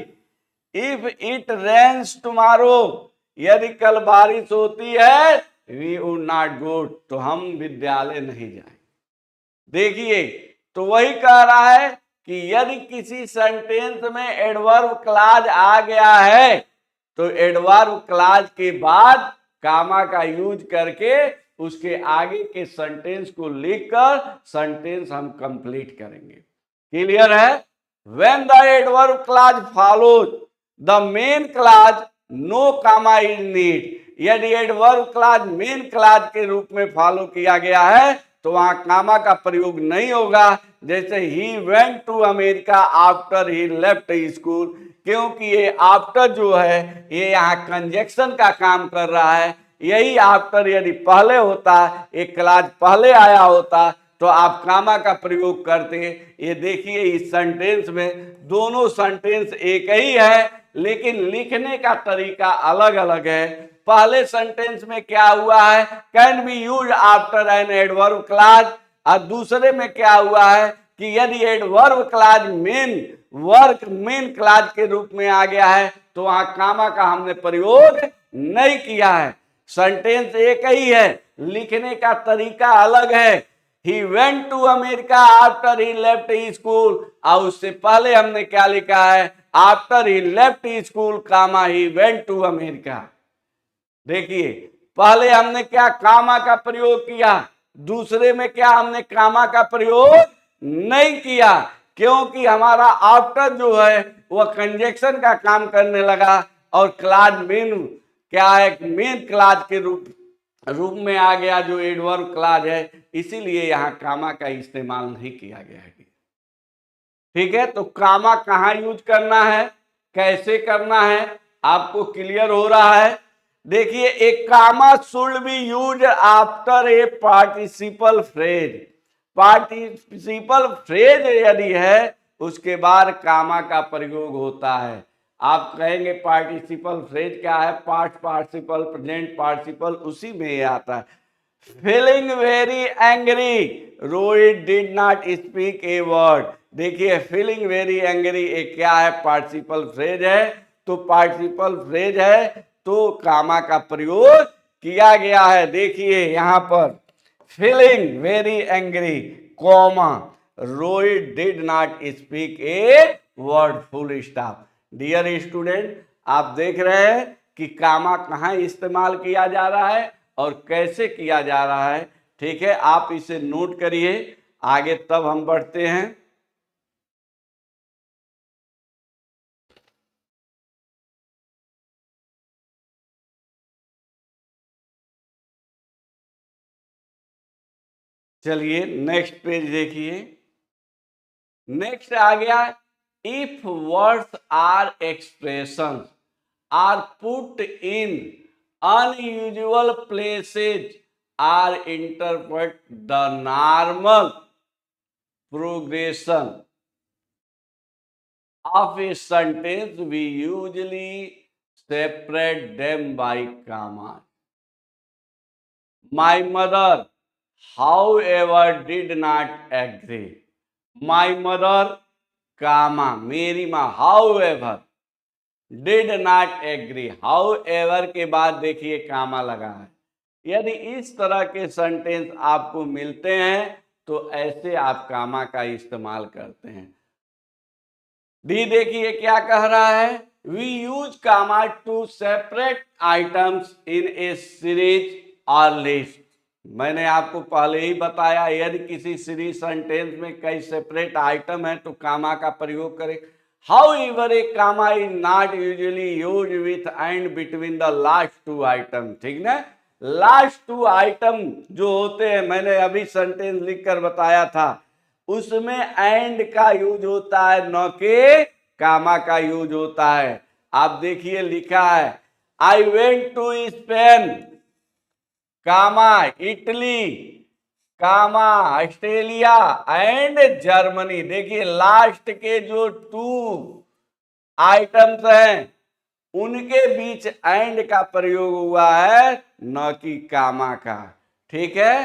S1: इफ इट रेन्स टुमारो, यदि कल बारिश होती है वी वुड नॉट गो, तो हम विद्यालय नहीं जाएंगे। देखिए, तो वही कह रहा है कि यदि किसी सेंटेंस में एडवर्ब क्लॉज आ गया है तो एडवर्ब क्लॉज के बाद कामा का यूज करके उसके आगे के सेंटेंस को लिखकर सेंटेंस हम कंप्लीट करेंगे। क्लियर है? When the adverb clause follows the main clause no comma is need. यदि एडवर्ब क्लॉज मेन क्लॉज के रूप में फॉलो किया गया है तो वहां कामा का प्रयोग नहीं होगा। जैसे he went to America after he left school, क्योंकि ये आफ्टर जो है ये यहाँ कंजक्शन का काम कर रहा है। यही आफ्टर यदि पहले होता, एक क्लॉज पहले आया होता तो आप कामा का प्रयोग करते। ये देखिए इस सेंटेंस में दोनों सेंटेंस एक ही है लेकिन लिखने का तरीका अलग अलग है। पहले सेंटेंस में क्या हुआ है, can be use after an adverb clause, और दूसरे में क्या हुआ है कि यदि एडवर्ब क्लॉज मेन क्लॉज के रूप में आ गया है तो वहां कामा का हमने प्रयोग नहीं किया है। सेंटेंस एक ही है, लिखने का तरीका अलग है। He went to America after he left school, और उससे पहले हमने क्या लिखा है, after he left school comma he went to America. देखिए, पहले हमने क्या कामा का प्रयोग किया, दूसरे में क्या हमने कामा का प्रयोग नहीं किया, क्योंकि हमारा आफ्टर जो है वह कंजक्शन का काम करने लगा और क्लॉज मेन क्या है, मेन क्लॉज के रूप में आ गया जो एडवर्ब क्लॉज है, इसीलिए यहां कामा का इस्तेमाल नहीं किया गया है। ठीक है, तो कामा कहां यूज करना है, कैसे करना है, आपको क्लियर हो रहा है? देखिए, एक comma should be use after a participle phrase. Participle phrase यदि है उसके बाद कामा का प्रयोग होता है। आप कहेंगे पार्टिसिपल फ्रेज क्या है, पास्ट पार्टिसिपल, प्रेजेंट पार्टिसिपल, उसी में ये आता है। Feeling very angry, Rohit did not speak a word. देखिए, फीलिंग वेरी एंग्री एक क्या है, पार्टिसिपल फ्रेज है। तो पार्टिसिपल फ्रेज है तो कामा का प्रयोग किया गया है। देखिए यहां पर feeling very angry comma Rohit did not speak a word, full stop. Dear student, आप देख रहे हैं कि कामा कहां इस्तेमाल किया जा रहा है और कैसे किया जा रहा है। ठीक है, आप इसे नोट करिए, आगे तब हम बढ़ते हैं। चलिए नेक्स्ट पेज देखिए। नेक्स्ट आ गया, if words are expression are put in unusual places are interpret the normal progression of a sentence, we usually separate them by comma. My mother, however, did not agree. My mother, comma, मेरी माँ, however, did not agree. However के बाद देखिए कामा लगा है। यदि इस तरह के सेंटेंस आपको मिलते हैं तो ऐसे आप कामा का इस्तेमाल करते हैं। डी देखिए क्या कह रहा है, we use comma to separate items in a series और लिस्ट। मैंने आपको पहले ही बताया, यदि किसी सीरीज सेंटेंस में कई सेपरेट आइटम है तो कामा का प्रयोग करें। However a comma is not usually use with and between the last two item. ठीक ना, लास्ट टू आइटम जो होते हैं, मैंने अभी सेंटेंस लिखकर बताया था, उसमें एंड का यूज होता है, न के कामा का यूज होता है। आप देखिए लिखा है, I went to Spain, comma Italy, comma Australia and Germany. देखिए लास्ट के जो टू आइटम्स हैं उनके बीच एंड का प्रयोग हुआ है, न कि कामा का। ठीक है,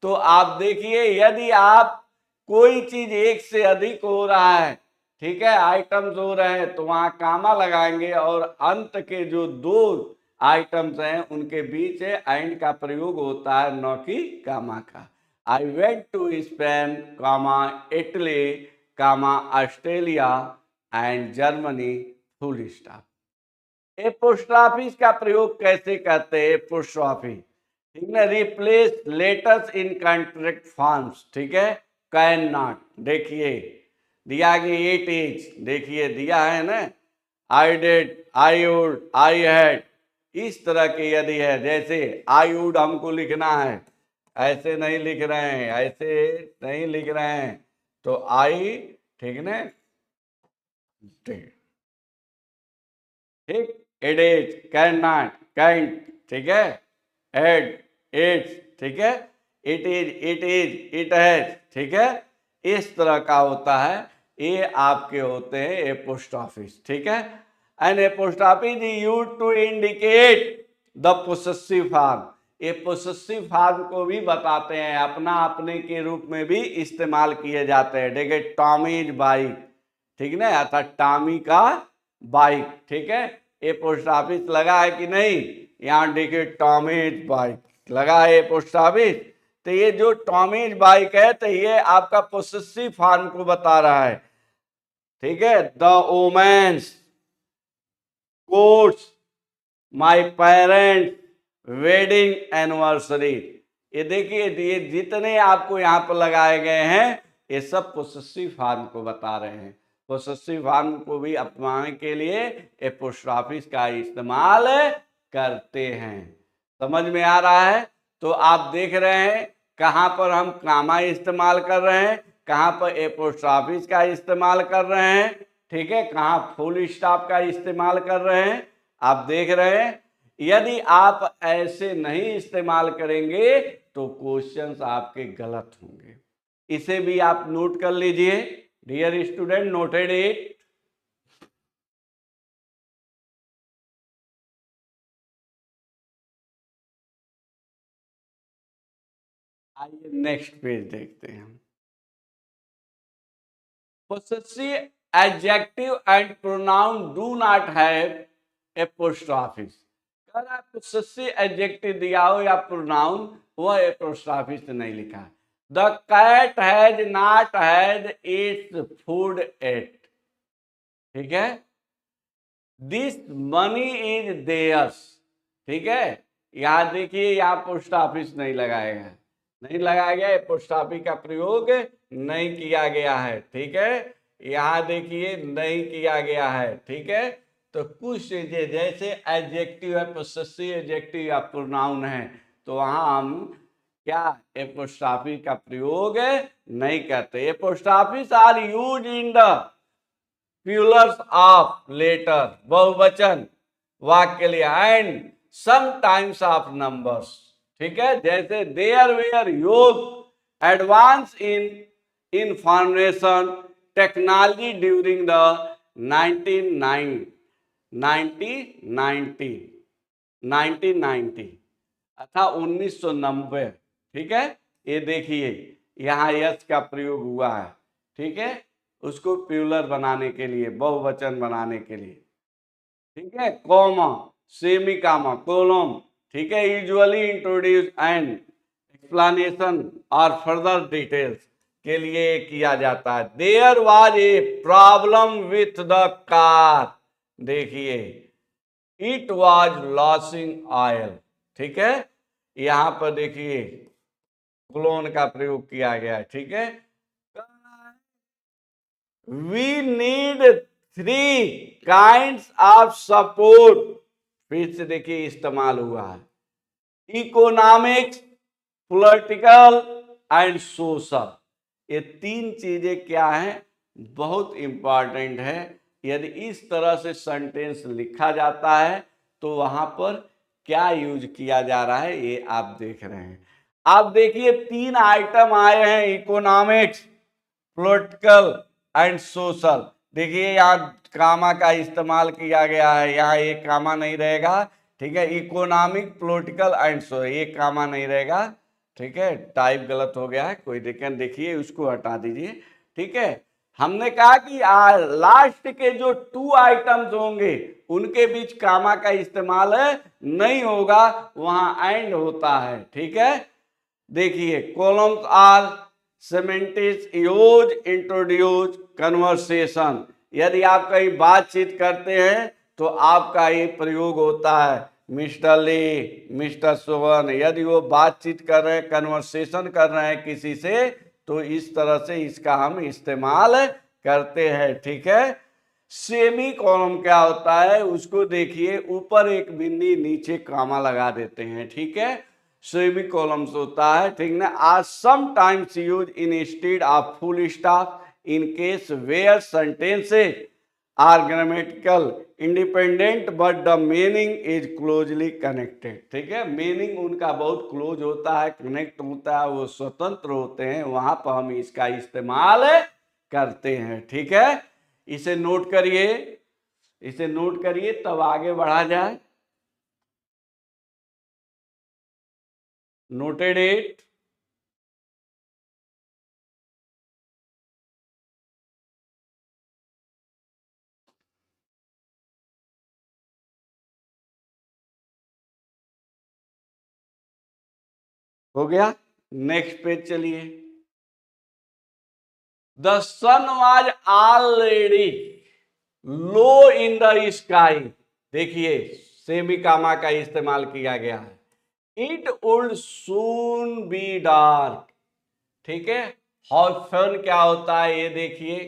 S1: तो आप देखिए यदि आप कोई चीज एक से अधिक हो रहा है, ठीक है, आइटम्स हो रहे हैं, तो वहां कामा लगाएंगे और अंत के जो दो आइटम्स हैं उनके बीच एंड का प्रयोग होता है, न कि कामा का। I went to Spain, comma Italy, comma Australia and Germany, full stop. Apostrophes का प्रयोग कैसे करते हैं? एपोस्ट्रॉफी, ठीक है, replace letters in contract forms, ठीक है। कैन नॉट, देखिए दिया गया, इट इज, देखिए दिया है ना, I did, I would, I had, इस तरह के यदि है, जैसे आई वुड हमको लिखना है, ऐसे नहीं लिख रहे हैं, ऐसे नहीं लिख रहे हैं, तो आई, ठीक ना, ठीक, ठीक, it is, can not, can't, ठीक है, एड, इट्स, ठीक है, इट इज, इट हैज, ठीक है, इस तरह का होता है। ये आपके होते हैं एपोस्ट्रॉफिस, ठीक है। An apostrophes is used to indicate the possessive form. ये पोसेसिव फॉर्म को भी बताते हैं, अपना अपने के रूप में भी इस्तेमाल किए जाते हैं। देखिए टॉमीज बाइक, ठीक ना, अर्थात टॉमी का बाइक, ठीक है। ये पोस्ट ऑफिस लगा है कि नहीं, यहाँ देखिए टॉमीज बाइक लगा है पोस्ट ऑफिस। तो ये जो टॉमीज बाइक है, तो ये आपका पोसेसिव फॉर्म को बता रहा है, ठीक है। The women's course, my parents wedding anniversary, ये देखिए ये जितने आपको यहाँ पर लगाए गए हैं, ये सब पोसेसिव फॉर्म को बता रहे हैं। पोसेसिव फॉर्म को भी अपनाने के लिए एपोस्ट्रॉफिस का इस्तेमाल करते हैं। समझ में आ रहा है? तो आप देख रहे हैं कहाँ पर हम कामा इस्तेमाल कर रहे हैं, कहाँ पर एपोस्ट्रॉफिस का इस्तेमाल कर रहे हैं, ठीक है, कहाँ फुल स्टॉप का इस्तेमाल कर रहे हैं, आप देख रहे हैं। यदि आप ऐसे नहीं इस्तेमाल करेंगे तो क्वेश्चंस आपके गलत होंगे। इसे भी आप नोट कर लीजिए, डियर स्टूडेंट, नोटेड इट। आइए नेक्स्ट पेज देखते हैं। Possessive adjective and pronoun do not have apostrophes। अगर आप possessive adjective दिया हो या pronoun, वह apostrophe से नहीं लिखा है। The cat has not had its food yet, ठीक है। This money is theirs, ठीक है। यहाँ देखिए, यहाँ पोस्ट ऑफिस नहीं लगाएगा, नहीं लगाया गया, पोस्ट ऑफिस का प्रयोग नहीं किया गया है, ठीक है। यहाँ देखिए नहीं किया गया है, ठीक है। तो कुछ चीजें जैसे एडजेक्टिव है, पोसेसिव एडजेक्टिव या प्रोनाउन है, तो वहां हम क्या एपोस्ट्रॉफी का प्रयोग नहीं करते। Apostrophes are use in the plurals of letter, बहुवचन वाक्य लिए, and sometimes of numbers, ठीक है। जैसे there were huge advance in information technology during the 1990 अथा 1990, ठीक है। ये देखिए यहाँ यस का प्रयोग हुआ है, ठीक है, उसको प्लूरल बनाने के लिए, बहुवचन बनाने के लिए, ठीक है। कॉमा, सेमी कामा, कोलम, ठीक है, यूजुअली इंट्रोड्यूस एंड एक्सप्लेनेशन और फर्दर डिटेल्स के लिए किया जाता है। There was a problem with the car, देखिए इट वाज लॉसिंग ऑयल, ठीक है। यहां पर देखिए क्लोन का प्रयोग किया गया है, ठीक है। We need 3 kinds of support, फिर से देखिए इस्तेमाल हुआ है, इकोनॉमिक्स, पॉलिटिकल एंड सोशल। ये 3 चीजें क्या हैं, बहुत इंपॉर्टेंट है। यदि इस तरह से सेंटेंस लिखा जाता है तो वहां पर क्या यूज किया जा रहा है, ये आप देख रहे हैं। आप देखिए 3 आइटम आए हैं, इकोनॉमिक्स, पॉलिटिकल एंड सोशल। देखिए यहाँ कामा का इस्तेमाल किया गया है, यहाँ एक कामा नहीं रहेगा, ठीक है। इकोनॉमिक, पॉलिटिकल एंड सोशल, एक कामा नहीं रहेगा, ठीक है। टाइप गलत हो गया है, कोई दिक्कत, देखिए उसको हटा दीजिए, ठीक है। हमने कहा कि लास्ट के जो 2 आइटम्स होंगे उनके बीच कामा का इस्तेमाल नहीं होगा, वहां एंड होता है। ठीक है, देखिए colons are semantics use introduce conversation. यदि आप कहीं बातचीत करते हैं तो आपका ये प्रयोग होता है, मिस्टर ली, मिस्टर सोवन। यदि वो बातचीत कर रहे हैं, कन्वर्सेशन कर रहे हैं किसी से, तो इस तरह से इसका हम इस्तेमाल करते हैं। ठीक है, सेमी कॉलम क्या होता है उसको देखिए, ऊपर एक बिंदी नीचे कामा लगा देते हैं। ठीक है, सेमी कॉलम्स होता है। ठीक ना, are sometimes use instead of full stop in case where sentences are grammatical independent but the meaning is closely connected. ठीक है, मीनिंग उनका बहुत क्लोज होता है, कनेक्ट होता है, वो स्वतंत्र होते हैं, वहां पर हम इसका इस्तेमाल करते हैं। ठीक है, इसे नोट करिए, इसे नोट करिए, तब आगे बढ़ा जाए। Noted it. हो गया, नेक्स्ट पेज चलिए। The sun was already low in the sky. देखिए सेमी कामा का इस्तेमाल किया गया है। It would soon be dark. ठीक है, हॉफन क्या होता है ये देखिए,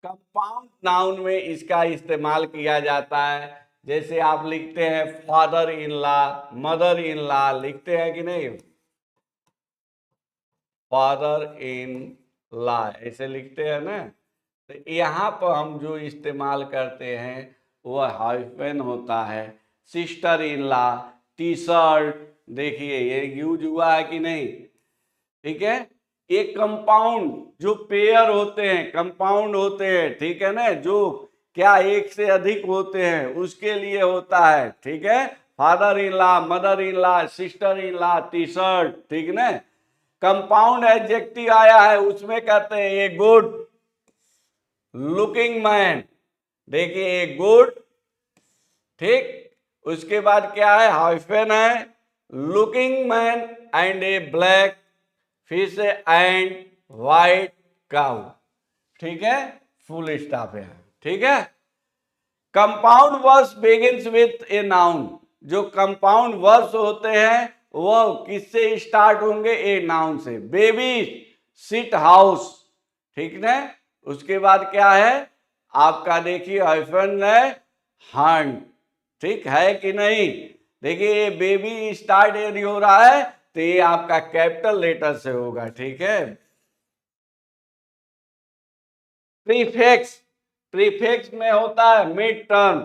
S1: कंपाउंड नाउन में इसका इस्तेमाल किया जाता है। जैसे आप लिखते हैं father in law, mother in law, लिखते हैं कि नहीं, फादर इन लॉ ऐसे लिखते हैं ना। तो यहाँ पर हम जो इस्तेमाल करते हैं वह हाइफन होता है। Sister in law, T shirt, देखिए ये यूज हुआ है कि नहीं। ठीक है, ये कंपाउंड जो पेयर होते हैं, कंपाउंड होते हैं, ठीक है ना, जो क्या एक से अधिक होते हैं उसके लिए होता है। ठीक है, father in law, mother in law, sister in law, T shirt. ठीक ना, कंपाउंड एडजेक्टिव आया है उसमें कहते हैं ए गुड लुकिंग मैन। देखिए ए गुड, ठीक, उसके बाद क्या है, हाइफन है, looking man and a black fish and white cow. ठीक है, फुल स्टॉप है। ठीक है, compound words begins with a noun. जो कंपाउंड वर्ड्स होते हैं वह किससे स्टार्ट होंगे, ए नाउन से। Baby sit house. ठीक ना, उसके बाद क्या है आपका, देखिए हाइफन है, हंट। ठीक है कि नहीं, देखिए ये बेबी स्टार्ट यदि हो रहा है तो ये आपका कैपिटल लेटर से होगा। ठीक है, प्रीफिक्स, प्रीफिक्स में होता है मिड टर्म,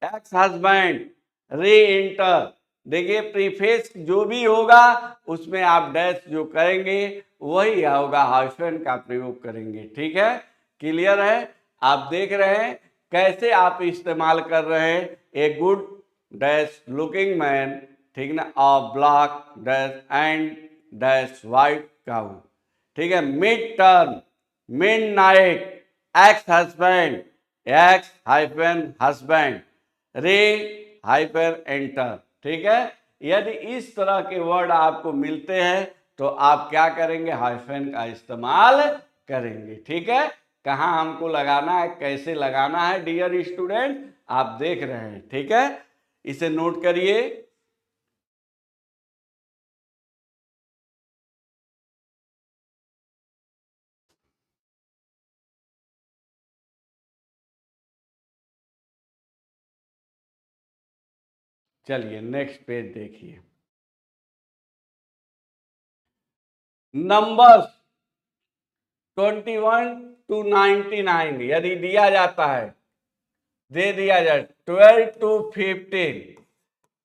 S1: एक्स हस्बैंड, री इंटर। देखिए प्रीफिक्स जो भी होगा उसमें आप डैश जो करेंगे वही होगा, हाइफन का प्रयोग करेंगे। ठीक है, क्लियर है, आप देख रहे हैं कैसे आप इस्तेमाल कर रहे हैं। A good dash looking man, ठीक ना, अ black dash and dash white cow. ठीक है, mid term, mid night, ex husband, x hyphen husband, रे हाइपर एंटर। ठीक है, यदि इस तरह के वर्ड आपको मिलते हैं तो आप क्या करेंगे, हाइफन का इस्तेमाल करेंगे। ठीक है, कहाँ हमको लगाना है, कैसे लगाना है डियर स्टूडेंट, आप देख रहे हैं। ठीक है, इसे नोट करिए। चलिए नेक्स्ट पेज देखिए, नंबर्स 21 टू 99 यदि दिया जाता है, दे दिया जाए 12 टू 15,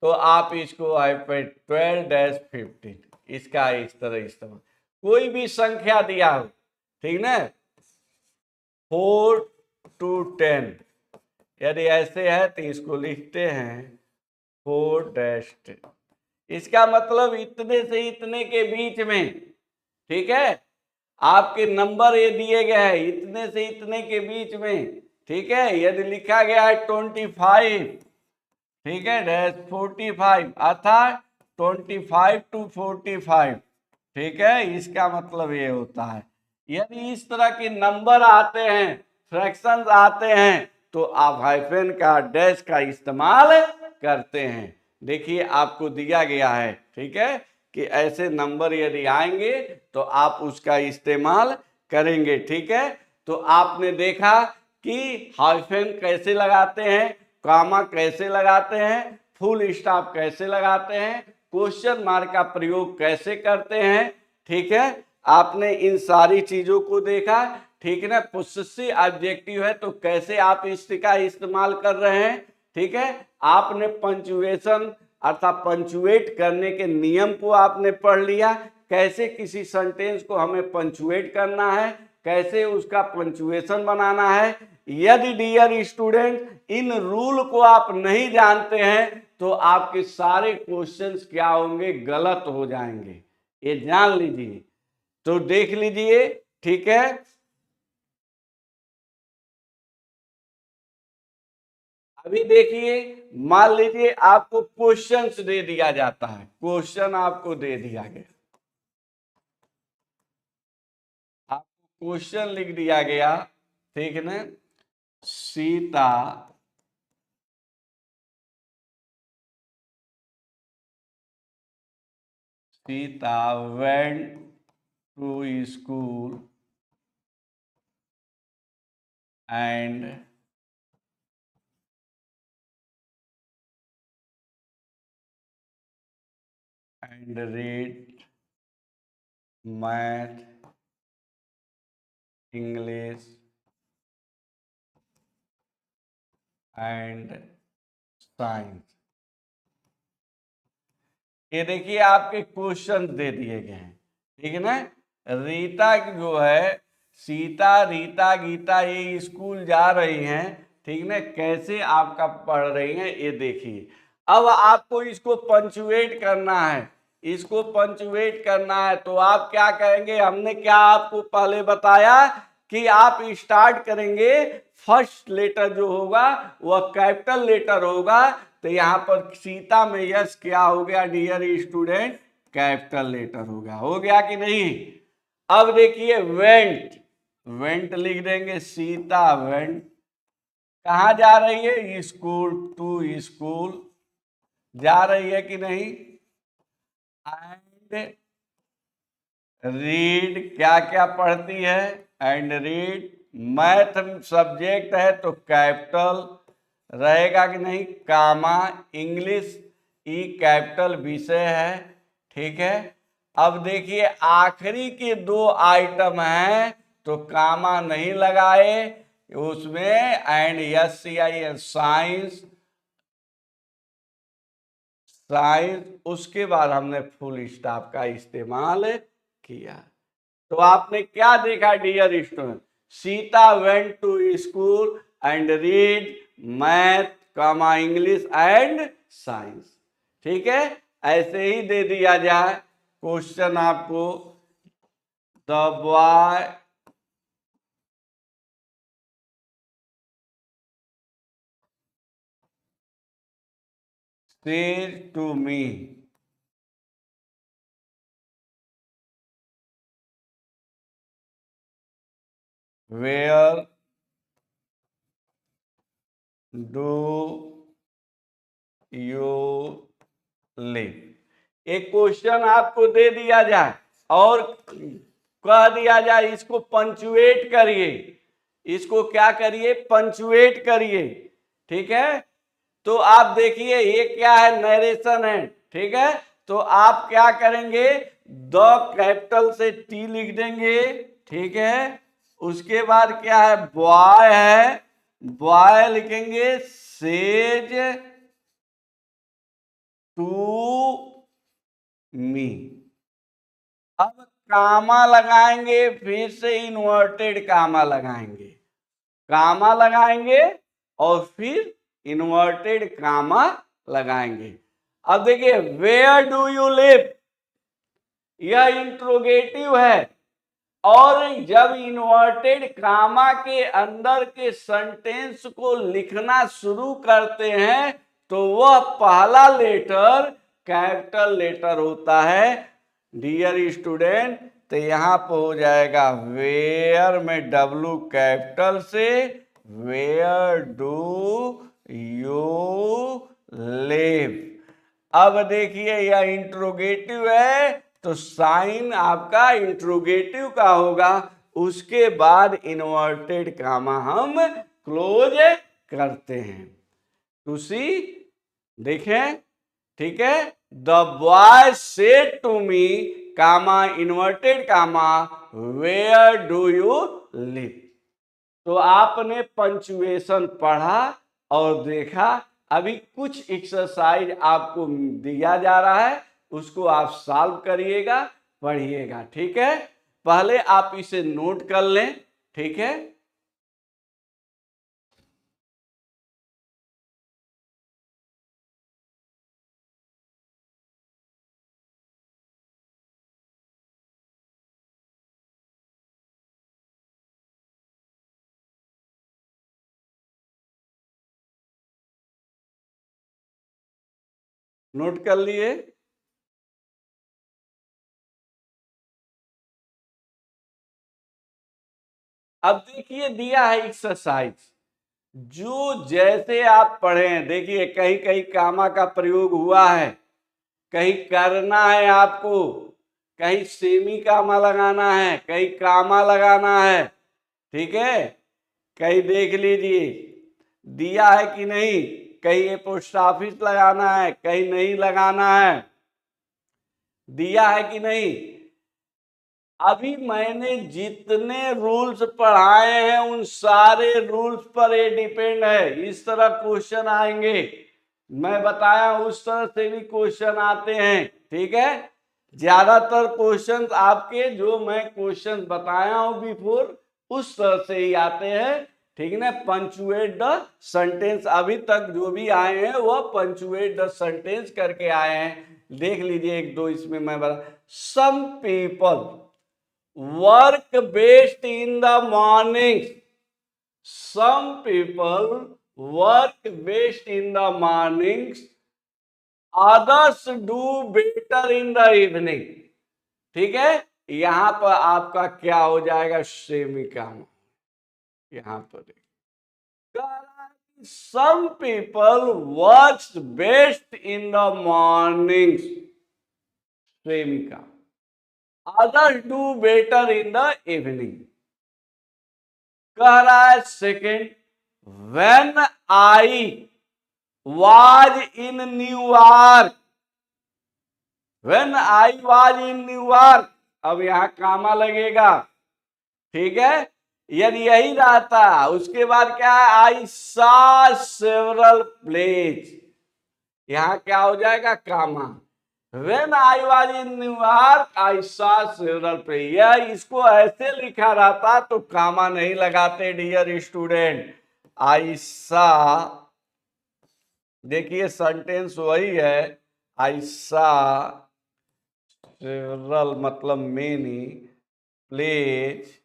S1: तो आप इसको 12-15 इसका इस तरह इस्तेमाल। कोई भी संख्या दिया हो, ठीक ना, 4 to 10 यदि ऐसे है तो इसको लिखते हैं 4-10। इसका मतलब इतने से इतने के बीच में। ठीक है, आपके नंबर ये दिए गए हैं इतने से इतने के बीच में, ठीक है। यदि लिखा गया है 25, ठीक है, डैश 45 अर्थात 25 to 45, ठीक है, इसका मतलब ये होता है। यदि इस तरह के नंबर आते हैं, फ्रैक्शंस आते हैं, तो आप हाइफन का, डैश का इस्तेमाल करते हैं। देखिए आपको दिया गया है, ठीक है, कि ऐसे नंबर यदि आएंगे तो आप उसका इस्तेमाल करेंगे, ठीक है। तो आपने देखा कि हाइफन कैसे लगाते हैं, कामा कैसे लगाते हैं, फुल स्टॉप कैसे लगाते हैं, क्वेश्चन मार्क का प्रयोग कैसे करते हैं, ठीक है। आपने इन सारी चीजों को देखा, ठीक है ना। पोसेसिव ऑब्जेक्टिव है तो कैसे आप इसका इस्तेमाल कर रहे हैं, ठीक है। आपने पंचुएशन अर्थात पंचुएट करने के नियम को आपने पढ़ लिया, कैसे किसी सेंटेंस को हमें पंचुएट करना है, कैसे उसका पंचुएशन बनाना है। यदि डियर स्टूडेंट इन रूल को आप नहीं जानते हैं तो आपके सारे क्वेश्चंस क्या होंगे, गलत हो जाएंगे, ये जान लीजिए। तो देख लीजिए, ठीक है। अभी देखिए, मान लीजिए आपको क्वेश्चंस दे दिया जाता है, क्वेश्चन आपको दे दिया गया, आपको क्वेश्चन लिख दिया गया, ठीक है ना। Sita Sita went to school and read math, English and science. ये देखिए आपके क्वेश्चन दे दिए गए हैं, ठीक है ना। रीता जो है, सीता, रीता, गीता ये स्कूल जा रही हैं, ठीक ना, कैसे आपका पढ़ रही हैं ये देखिए। अब आपको इसको पंचुएट करना है, इसको पंचुएट करना है तो आप क्या करेंगे, हमने क्या आपको पहले बताया कि आप स्टार्ट करेंगे, फर्स्ट लेटर जो होगा वह कैपिटल लेटर होगा। तो यहां पर सीता में यस क्या हो गया डियर स्टूडेंट, कैपिटल लेटर हो गया कि नहीं। अब देखिए वेंट, वेंट लिख देंगे, सीता वेंट कहा जा रही है, स्कूल, टू स्कूल जा रही है कि नहीं। एंड रीड क्या क्या पढ़ती है, एंड रीड, मैथ सब्जेक्ट है तो कैपिटल रहेगा कि नहीं, कामा, इंग्लिश ई कैपिटल विषय है, ठीक है। अब देखिए आखिरी के दो आइटम हैं तो कामा नहीं लगाए उसमें, and yes see I science, science, उसके बाद हमने फुल स्टॉप का इस्तेमाल किया। तो आपने क्या देखा dear student, Sita went to school and read math, comma, English and science, ठीक है। ऐसे ही दे दिया जाए क्वेश्चन आपको, the boy said to me, where do you live. एक क्वेश्चन आपको दे दिया जाए और कह दिया जाए इसको पंचुएट करिए, इसको क्या करिए, पंचुएट करिए, ठीक है। तो आप देखिए ये क्या है, नरेशन है, ठीक है। तो आप क्या करेंगे, द कैपिटल से टी लिख देंगे, ठीक है। उसके बाद क्या है, बॉय है, बॉय लिखेंगे, सेज टू मी। अब कामा लगाएंगे, फिर से इन्वर्टेड कामा लगाएंगे, कामा लगाएंगे और फिर इन्वर्टेड कामा लगाएंगे। अब देखिए वेयर डू यू लिव, यह इंट्रोगेटिव है और जब इन्वर्टेड कामा के अंदर के सेंटेंस को लिखना शुरू करते हैं तो वह पहला लेटर कैपिटल लेटर होता है। डियर स्टूडेंट, तो यहां पर हो जाएगा वेयर में डब्लू कैपिटल से, वेयर डू यू लिव। अब देखिए यह इंट्रोगेटिव है तो साइन आपका इंट्रोगेटिव का होगा, उसके बाद इन्वर्टेड कामा हम क्लोज करते हैं। टू सी, देखें, ठीक है। The boy said to me comma inverted comma where do you live. तो आपने पंचुएशन पढ़ा और देखा। अभी कुछ एक्सरसाइज आपको दिया जा रहा है, उसको आप सॉल्व करिएगा, पढ़िएगा, ठीक है। पहले आप इसे नोट कर लें, ठीक है। नोट कर लिए? अब देखिए दिया है एक्सरसाइज, जो जैसे आप पढ़े हैं, देखिए कहीं कहीं कामा का प्रयोग हुआ है, कहीं करना है आपको, कहीं सेमी कामा लगाना है, कहीं कामा लगाना है, ठीक है। कहीं देख लीजिए दिया है कि नहीं, कहीं पोस्ट ऑफिस लगाना है, कहीं नहीं लगाना है, दिया है कि नहीं। अभी मैंने जितने रूल्स पढ़ाए हैं उन सारे रूल्स पर ये डिपेंड है। इस तरह क्वेश्चन आएंगे, मैं बताया उस तरह से भी क्वेश्चन आते हैं, ठीक है। ज्यादातर क्वेश्चन आपके जो मैं क्वेश्चन बताया हूं बिफोर उस तरह से ही आते हैं, ठीक है ना। पंचुएट द सेंटेंस, अभी तक जो भी आए हैं वह पंचुएट द सेंटेंस करके आए हैं। देख लीजिए एक दो इसमें मैं बता, some people work best in the mornings. Some people work best in the mornings. Others do better in the evening. ठीक है, यहां पर आपका क्या हो जाएगा, सेमी काम। यहां पर some people works best in the mornings, semi काम। Others do better in the evening। कह रहा है second, when I was in New York, when I was in New York, अब यहां कामा लगेगा, ठीक है। यदि यही रहता उसके बाद क्या है, आई सॉ सेवरल प्लेस, यहां क्या हो जाएगा, कामा। When I was in New York, I saw several places। इसको ऐसे लिखा रहता तो कामा नहीं लगाते डियर स्टूडेंट। I saw, देखिए सेंटेंस वही है, I saw several मतलब many places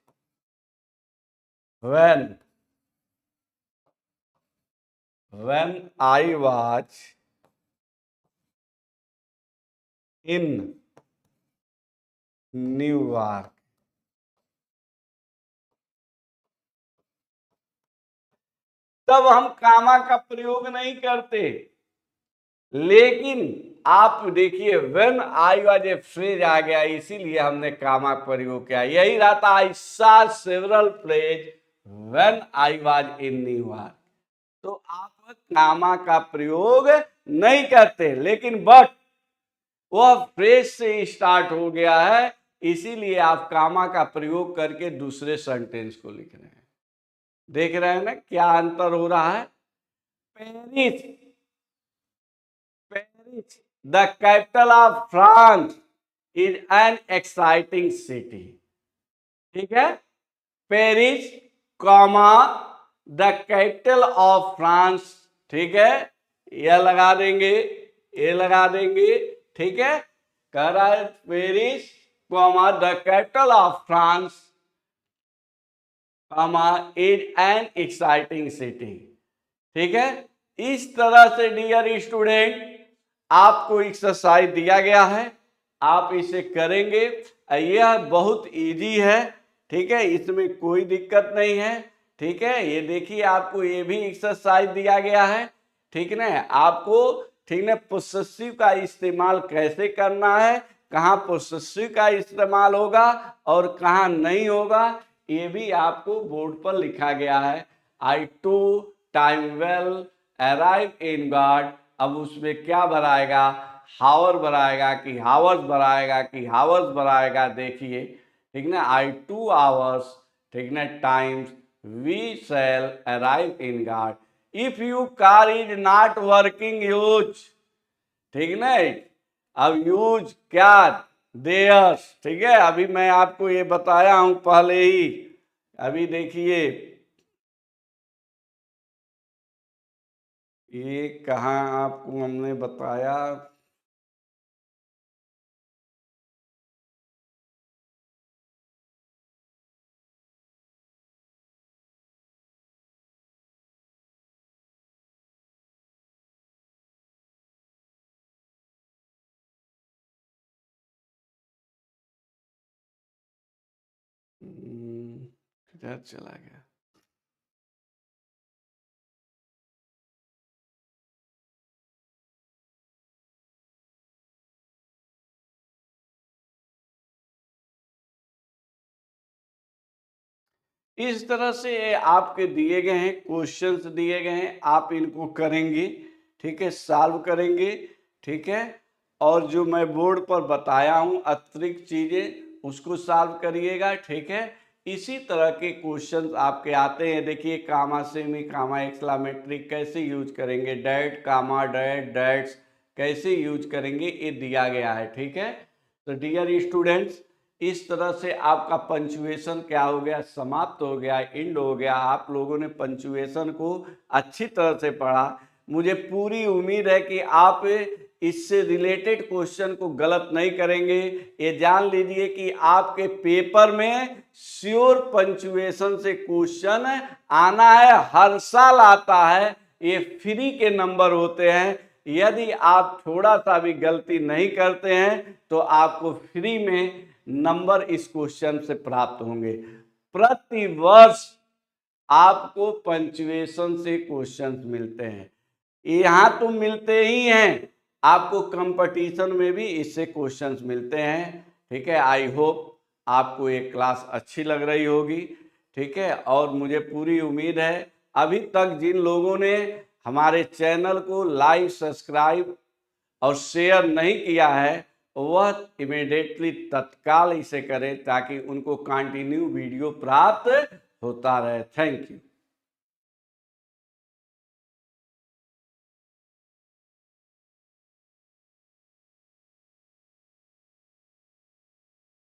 S1: when I was in New York. तब हम कामा का प्रयोग नहीं करते, लेकिन आप देखिए when I was a phrase आ गया, इसीलिए हमने कामा प्रयोग किया। यही रहता I saw several phrase when I was in New York. तो आप कामा का प्रयोग नहीं करते, लेकिन बट वह फ्रेज से स्टार्ट हो गया है, इसीलिए आप कामा का प्रयोग करके दूसरे सेंटेंस को लिख रहे हैं। देख रहे हैं ना क्या अंतर हो रहा है। Paris, Paris the capital of France is an exciting city, ठीक है। Paris comma the capital of France, ठीक है। यह लगा देंगे, ये लगा देंगे, ठीक है। कह रहा है Paris comma the capital of France comma is an exciting city. ठीक है, इस तरह से डियर स्टूडेंट आपको एक्सरसाइज दिया गया है, आप इसे करेंगे। यह बहुत इजी है, ठीक है, इसमें कोई दिक्कत नहीं है। ठीक है, ये देखिए आपको ये भी एक्सरसाइज दिया गया है, ठीक ना, आपको ठीक ना पोसेसिव का इस्तेमाल कैसे करना है, कहाँ पोसेसिव का इस्तेमाल होगा और कहाँ नहीं होगा, ये भी आपको बोर्ड पर लिखा गया है। I to time well arrive in guard, अब उसमें क्या भराएगा, हावर भराएगा कि हावर्स भराएगा कि हावर्स भराएगा, देखिए ठीक ना, आई 2 आवर्स ठीक ना times we shall arrive in guard. If you car is not working use, ठीक ना, अब यूज क्या, देयर्स, ठीक है, अभी मैं आपको ये बताया हूं पहले ही। अभी देखिए ये कहाँ आपको हमने बताया, किधर चला गया, इस तरह से आपके दिए गए हैं क्वेश्चंस दिए गए हैं, आप इनको करेंगे, ठीक है, सॉल्व करेंगे, ठीक है, और जो मैं बोर्ड पर बताया हूं अतिरिक्त चीजें उसको सॉल्व करिएगा, ठीक है। इसी तरह के क्वेश्चंस आपके आते हैं, देखिए कामा सेमी कामा एक्सक्लेमेटरी कैसे यूज करेंगे, डैट कामा डैट डैट्स कैसे यूज करेंगे, ये दिया गया है, ठीक है। तो डियर स्टूडेंट्स, इस तरह से आपका पंचुएशन क्या हो गया, समाप्त हो गया, एंड हो गया। आप लोगों ने पंचुएशन को अच्छी तरह से पढ़ा, मुझे पूरी उम्मीद है कि आप इससे रिलेटेड क्वेश्चन को गलत नहीं करेंगे। ये जान लीजिए कि आपके पेपर में श्योर पंचुएशन से क्वेश्चन आना है, हर साल आता है, ये फ्री के नंबर होते हैं। यदि आप थोड़ा सा भी गलती नहीं करते हैं तो आपको फ्री में नंबर इस क्वेश्चन से प्राप्त होंगे। प्रति वर्ष आपको पंचुएशन से क्वेश्चंस मिलते हैं, यहां तो मिलते ही हैं, आपको कंपटीशन में भी इससे क्वेश्चंस मिलते हैं, ठीक है। आई होप आपको ये क्लास अच्छी लग रही होगी, ठीक है, और मुझे पूरी उम्मीद है अभी तक जिन लोगों ने हमारे चैनल को लाइक सब्सक्राइब और शेयर नहीं किया है वह इमीडिएटली तत्काल इसे करें ताकि उनको कंटिन्यू वीडियो प्राप्त होता रहे। Thank you.